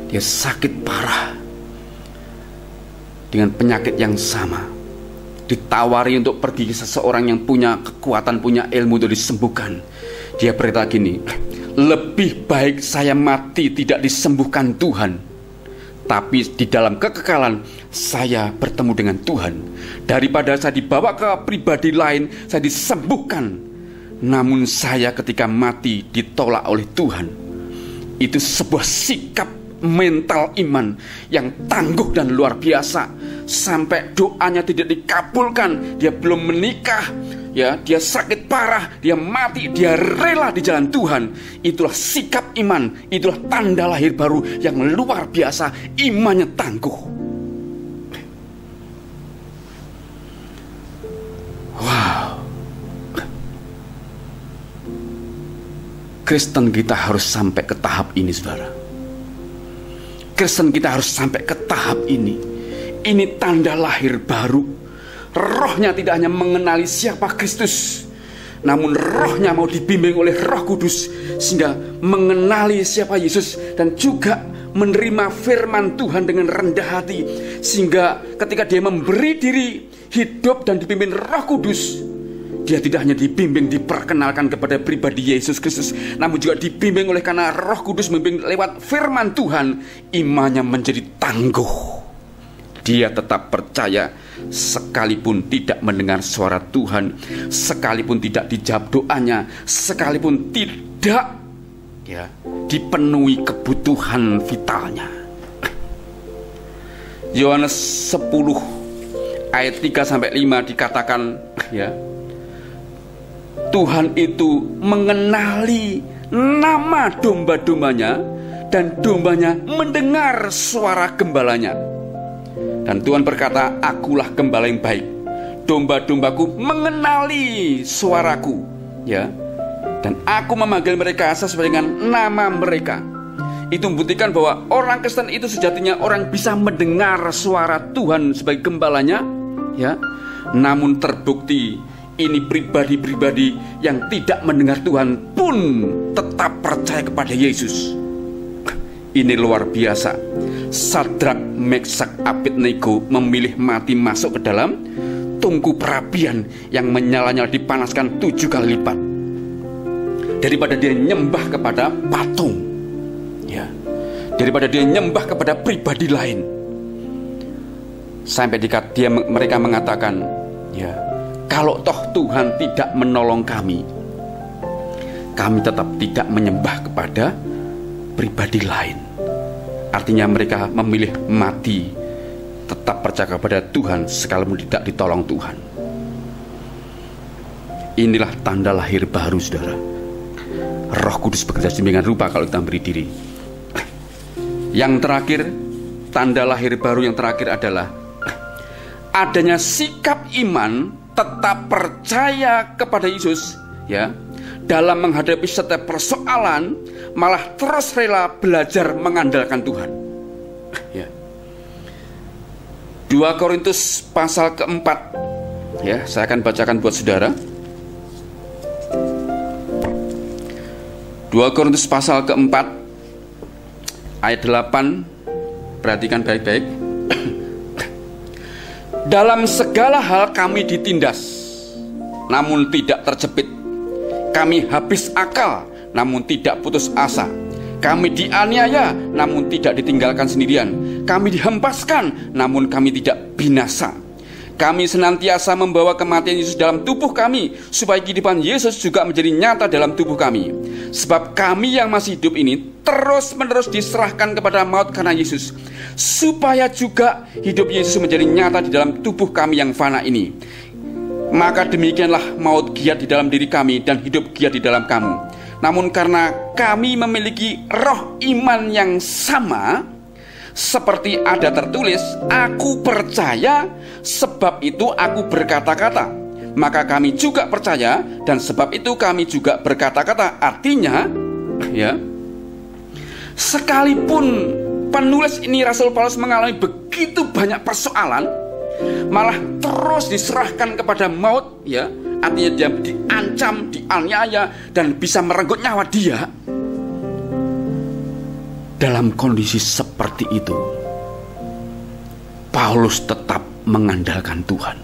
Dia sakit parah dengan penyakit yang sama. Ditawari untuk pergi ke seseorang yang punya kekuatan, punya ilmu untuk disembuhkan. Dia berkata gini, lebih baik saya mati tidak disembuhkan Tuhan, tapi di dalam kekekalan saya bertemu dengan Tuhan, daripada saya dibawa ke pribadi lain, saya disembuhkan, namun saya ketika mati ditolak oleh Tuhan. Itu sebuah sikap mental iman yang tangguh dan luar biasa. Sampai doanya tidak dikabulkan, dia belum menikah, ya, dia sakit parah, dia mati, dia rela di jalan Tuhan. Itulah sikap iman, itulah tanda lahir baru yang luar biasa. Imannya tangguh. Wow. Kristen kita harus sampai ke tahap ini, saudara. Kristen kita harus sampai ke tahap ini. Ini tanda lahir baru. Rohnya tidak hanya mengenali siapa Kristus, namun rohnya mau dibimbing oleh Roh Kudus sehingga mengenali siapa Yesus, dan juga menerima firman Tuhan dengan rendah hati, sehingga ketika dia memberi diri hidup dan dipimpin Roh Kudus, dia tidak hanya dibimbing, diperkenalkan kepada pribadi Yesus Kristus, namun juga dibimbing oleh karena Roh Kudus membimbing lewat firman Tuhan. Imannya menjadi tangguh. Dia tetap percaya sekalipun tidak mendengar suara Tuhan, sekalipun tidak dijawab doanya, sekalipun tidak dipenuhi kebutuhan vitalnya. Yohanes 10 ayat 3-5 dikatakan, Tuhan itu mengenali nama domba-dombanya, dan dombanya mendengar suara gembalanya. Dan Tuhan berkata, akulah gembala yang baik, domba-dombaku mengenali suaraku, dan aku memanggil mereka sesuai dengan nama mereka. Itu membuktikan bahwa orang Kristen itu sejatinya orang bisa mendengar suara Tuhan sebagai gembalanya, namun terbukti ini pribadi-pribadi yang tidak mendengar Tuhan pun tetap percaya kepada Yesus. Ini luar biasa. Sadrak, Meksak, Abednego memilih mati masuk ke dalam tungku perapian yang menyala-nyala dipanaskan 7 kali lipat daripada dia nyembah kepada patung, daripada dia nyembah kepada pribadi lain. Sampai mereka mengatakan, kalau toh Tuhan tidak menolong kami tetap tidak menyembah kepada pribadi lain. Artinya mereka memilih mati, tetap percaya kepada Tuhan sekalipun tidak ditolong Tuhan. Inilah tanda lahir baru, saudara. Roh Kudus bekerja sedemikian rupa kalau kita beri diri. Yang terakhir, tanda lahir baru yang terakhir adalah adanya sikap iman tetap percaya kepada Yesus, dalam menghadapi setiap persoalan, malah terus rela belajar mengandalkan Tuhan. 2 Korintus pasal keempat, saya akan bacakan buat saudara. 2 Korintus pasal keempat ayat 8, perhatikan baik-baik. Dalam segala hal kami ditindas, namun tidak terjepit. Kami habis akal, namun tidak putus asa. Kami dianiaya, namun tidak ditinggalkan sendirian. Kami dihempaskan, namun kami tidak binasa. Kami senantiasa membawa kematian Yesus dalam tubuh kami, supaya kehidupan Yesus juga menjadi nyata dalam tubuh kami. Sebab kami yang masih hidup ini terus-menerus diserahkan kepada maut karena Yesus, supaya juga hidup Yesus menjadi nyata di dalam tubuh kami yang fana ini. Maka demikianlah maut giat di dalam diri kami dan hidup giat di dalam kamu. Namun karena kami memiliki roh iman yang sama, seperti ada tertulis, aku percaya, sebab itu aku berkata-kata. Maka kami juga percaya, dan sebab itu kami juga berkata-kata. Artinya, sekalipun penulis ini Rasul Paulus mengalami begitu banyak persoalan, malah terus diserahkan kepada maut, artinya dia diancam, dianiaya, dan bisa merenggut nyawa dia. Dalam kondisi seperti itu, Paulus tetap mengandalkan Tuhan.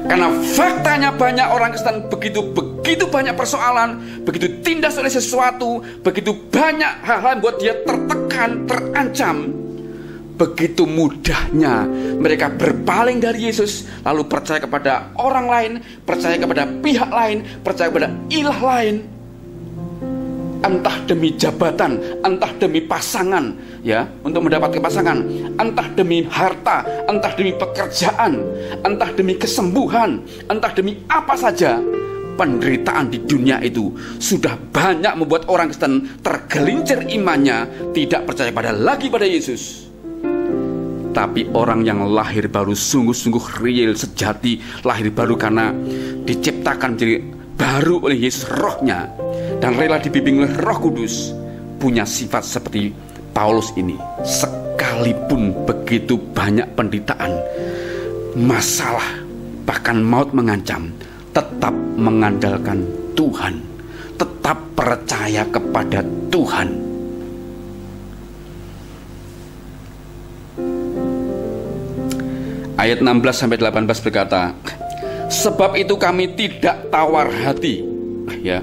Karena faktanya banyak orang Kristen begitu banyak persoalan, begitu tindas oleh sesuatu, begitu banyak hal-hal yang buat dia tertekan, terancam. Begitu mudahnya mereka berpaling dari Yesus, lalu percaya kepada orang lain, percaya kepada pihak lain, percaya kepada ilah lain. Entah demi jabatan, entah demi pasangan, untuk mendapatkan pasangan, entah demi harta, entah demi pekerjaan, entah demi kesembuhan, entah demi apa saja. Penderitaan di dunia itu sudah banyak membuat orang Kristen tergelincir imannya, tidak percaya lagi pada Yesus. Tapi orang yang lahir baru, sungguh-sungguh real, sejati, lahir baru karena diciptakan menjadi baru oleh Yesus rohnya, dan rela dibimbing oleh Roh Kudus, punya sifat seperti Paulus ini. Sekalipun begitu banyak penderitaan, masalah, bahkan maut mengancam, tetap mengandalkan Tuhan, tetap percaya kepada Tuhan. Ayat 16-18 berkata, sebab itu kami tidak tawar hati, ya.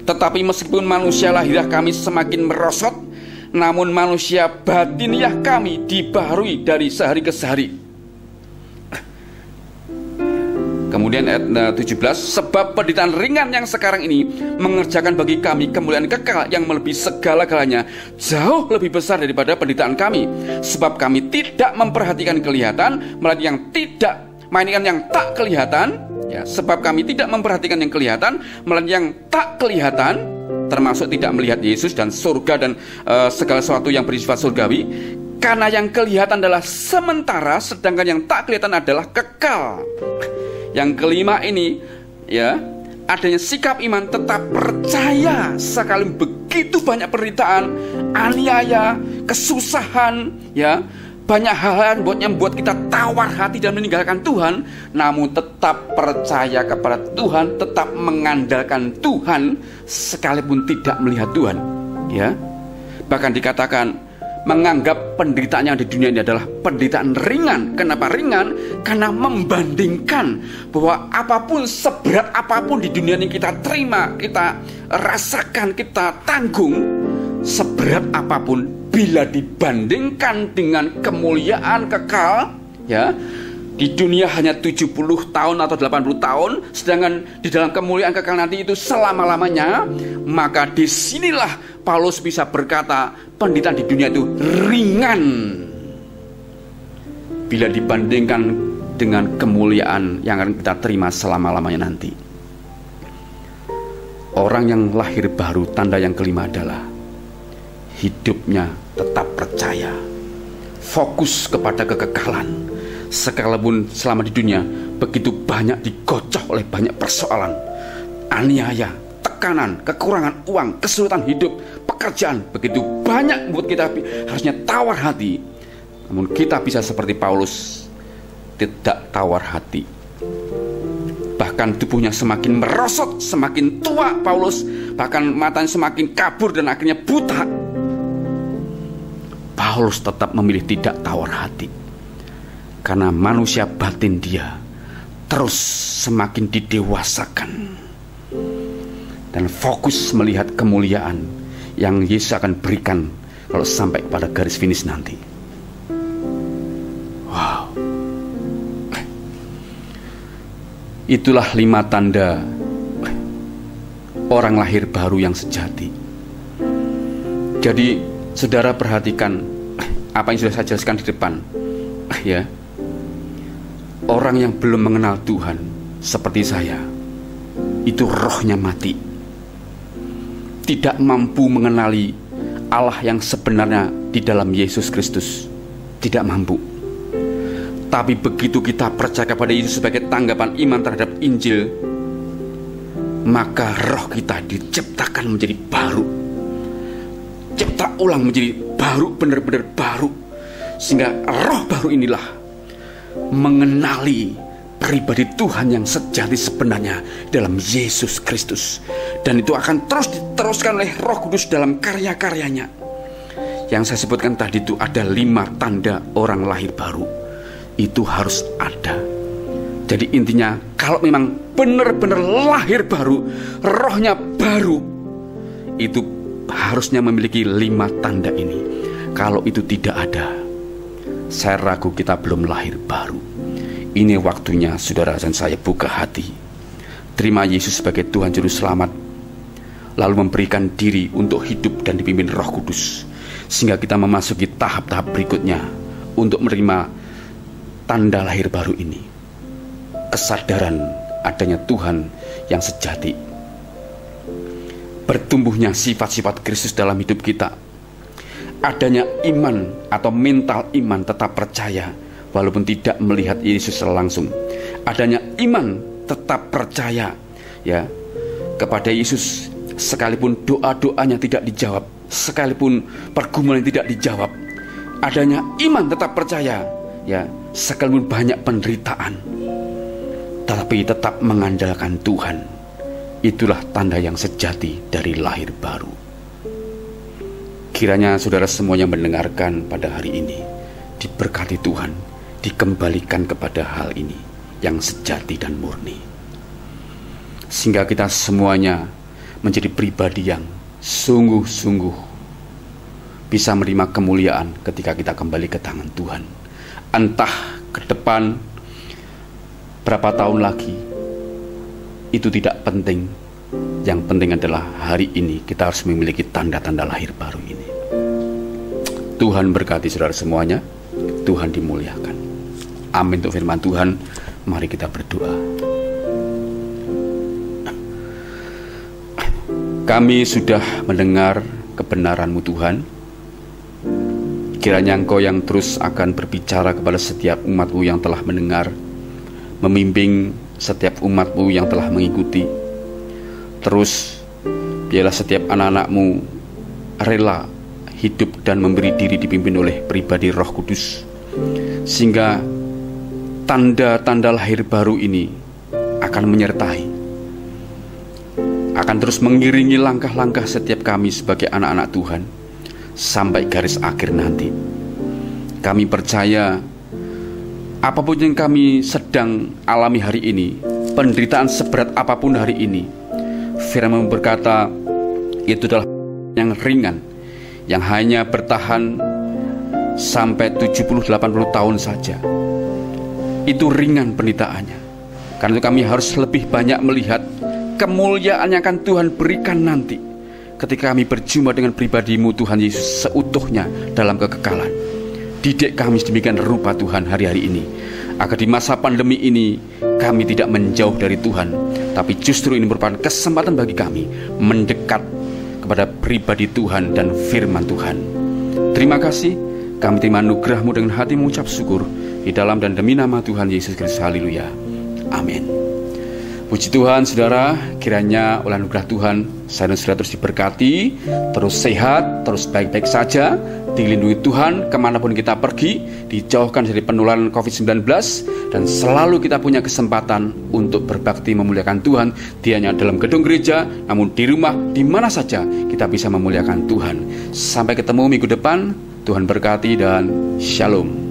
Tetapi meskipun manusia lahiriah kami semakin merosot, namun manusia batiniah kami dibaharui dari sehari ke sehari. Kemudian ayat 17, sebab penderitaan ringan yang sekarang ini mengerjakan bagi kami kemuliaan kekal yang melebihi segala-galanya, jauh lebih besar daripada penderitaan kami. Sebab kami tidak memperhatikan kelihatan, melainkan yang tak kelihatan, ya. Sebab kami tidak memperhatikan yang kelihatan, melainkan yang tak kelihatan, termasuk tidak melihat Yesus dan surga dan segala sesuatu yang bersifat surgawi. Karena yang kelihatan adalah sementara, sedangkan yang tak kelihatan adalah kekal. Yang kelima ini, ya, adanya sikap iman tetap percaya sekalipun begitu banyak penderitaan, aniaya, kesusahan, ya, banyak hal yang membuat kita tawar hati dan meninggalkan Tuhan, namun tetap percaya kepada Tuhan, tetap mengandalkan Tuhan sekalipun tidak melihat Tuhan, ya. Bahkan dikatakan menganggap penderitaan yang di dunia ini adalah penderitaan ringan. Kenapa ringan? Karena membandingkan bahwa apapun, seberat apapun di dunia ini kita terima, kita rasakan, kita tanggung, seberat apapun, bila dibandingkan dengan kemuliaan kekal, ya, di dunia hanya 70 tahun atau 80 tahun, sedangkan di dalam kemuliaan kekal nanti itu selama-lamanya, maka disinilah Paulus bisa berkata penderitaan di dunia itu ringan bila dibandingkan dengan kemuliaan yang akan kita terima selama-lamanya nanti. Orang yang lahir baru, tanda yang kelima adalah hidupnya tetap percaya, fokus kepada kekekalan. Sekalipun selama di dunia begitu banyak digocok oleh banyak persoalan, aniaya, tekanan, kekurangan uang, kesulitan hidup, pekerjaan, begitu banyak buat kita harusnya tawar hati. Namun kita bisa seperti Paulus, tidak tawar hati. Bahkan tubuhnya semakin merosot, semakin tua Paulus, bahkan matanya semakin kabur dan akhirnya buta. Paulus tetap memilih tidak tawar hati, karena manusia batin dia terus semakin didewasakan dan fokus melihat kemuliaan yang Yesus akan berikan kalau sampai pada garis finish nanti. Wow. Itulah 5 tanda orang lahir baru yang sejati. Jadi saudara perhatikan apa yang sudah saya jelaskan di depan, ya. Orang yang belum mengenal Tuhan seperti saya, itu rohnya mati, tidak mampu mengenali Allah yang sebenarnya di dalam Yesus Kristus, tidak mampu. Tapi begitu kita percaya kepada Yesus sebagai tanggapan iman terhadap Injil, maka roh kita diciptakan menjadi baru, cipta ulang menjadi baru, benar-benar baru. Sehingga roh baru inilah mengenali pribadi Tuhan yang sejati sebenarnya dalam Yesus Kristus. Dan itu akan terus diteruskan oleh Roh Kudus dalam karya-karyanya. Yang saya sebutkan tadi itu ada 5 tanda orang lahir baru. Itu harus ada. Jadi intinya, kalau memang benar-benar lahir baru, rohnya baru, itu harusnya memiliki 5 tanda ini. Kalau itu tidak ada, saya ragu kita belum lahir baru. Ini waktunya saudara dan saya buka hati, terima Yesus sebagai Tuhan Juru Selamat, lalu memberikan diri untuk hidup dan dipimpin Roh Kudus, sehingga kita memasuki tahap-tahap berikutnya untuk menerima tanda lahir baru ini. Kesadaran adanya Tuhan yang sejati, bertumbuhnya sifat-sifat Kristus dalam hidup kita, adanya iman atau mental iman, tetap percaya walaupun tidak melihat Yesus langsung. Adanya iman, tetap percaya, ya, kepada Yesus sekalipun doa-doanya tidak dijawab, sekalipun pergumulan tidak dijawab. Adanya iman, tetap percaya, ya, sekalipun banyak penderitaan, tetapi tetap mengandalkan Tuhan. Itulah tanda yang sejati dari lahir baru. Kiranya saudara semua yang mendengarkan pada hari ini diberkati Tuhan, dikembalikan kepada hal ini yang sejati dan murni, sehingga kita semuanya menjadi pribadi yang sungguh-sungguh bisa menerima kemuliaan ketika kita kembali ke tangan Tuhan. Entah ke depan berapa tahun lagi, itu tidak penting. Yang penting adalah hari ini kita harus memiliki tanda-tanda lahir baru ini. Tuhan berkati saudara semuanya. Tuhan dimuliakan. Amin untuk firman Tuhan. Mari kita berdoa. Kami sudah mendengar kebenaran-Mu Tuhan. Kiranya Engkau yang terus akan berbicara kepada setiap umat-Mu yang telah mendengar, membimbing setiap umat-Mu yang telah mengikuti. Terus biarlah setiap anak-anak-Mu rela hidup dan memberi diri dipimpin oleh pribadi Roh Kudus, sehingga tanda-tanda lahir baru ini akan menyertai, akan terus mengiringi langkah-langkah setiap kami sebagai anak-anak Tuhan sampai garis akhir nanti. Kami percaya apapun yang kami sedang alami hari ini, penderitaan seberat apapun hari ini, firman berkata itu adalah yang ringan, yang hanya bertahan sampai 70-80 tahun saja. Itu ringan penderitaannya. Karena itu kami harus lebih banyak melihat kemuliaan yang akan Tuhan berikan nanti ketika kami berjumpa dengan pribadi-Mu Tuhan Yesus seutuhnya dalam kekekalan. Didik kami sedemikian rupa Tuhan hari-hari ini, agar di masa pandemi ini kami tidak menjauh dari Tuhan, tapi justru ini merupakan kesempatan bagi kami mendekat kepada pribadi Tuhan dan firman Tuhan. Terima kasih, kami terima anugerah-Mu dengan hati mengucap syukur di dalam dan demi nama Tuhan Yesus Kristus. Haleluya. Amin. Puji Tuhan, saudara, kiranya oleh anugerah Tuhan saya dan saudara terus diberkati, terus sehat, terus baik-baik saja, dilindungi Tuhan kemanapun kita pergi, dijauhkan dari penularan COVID-19, dan selalu kita punya kesempatan untuk berbakti memuliakan Tuhan, tidak hanya dalam gedung gereja, namun di rumah, di mana saja kita bisa memuliakan Tuhan. Sampai ketemu minggu depan, Tuhan berkati dan shalom.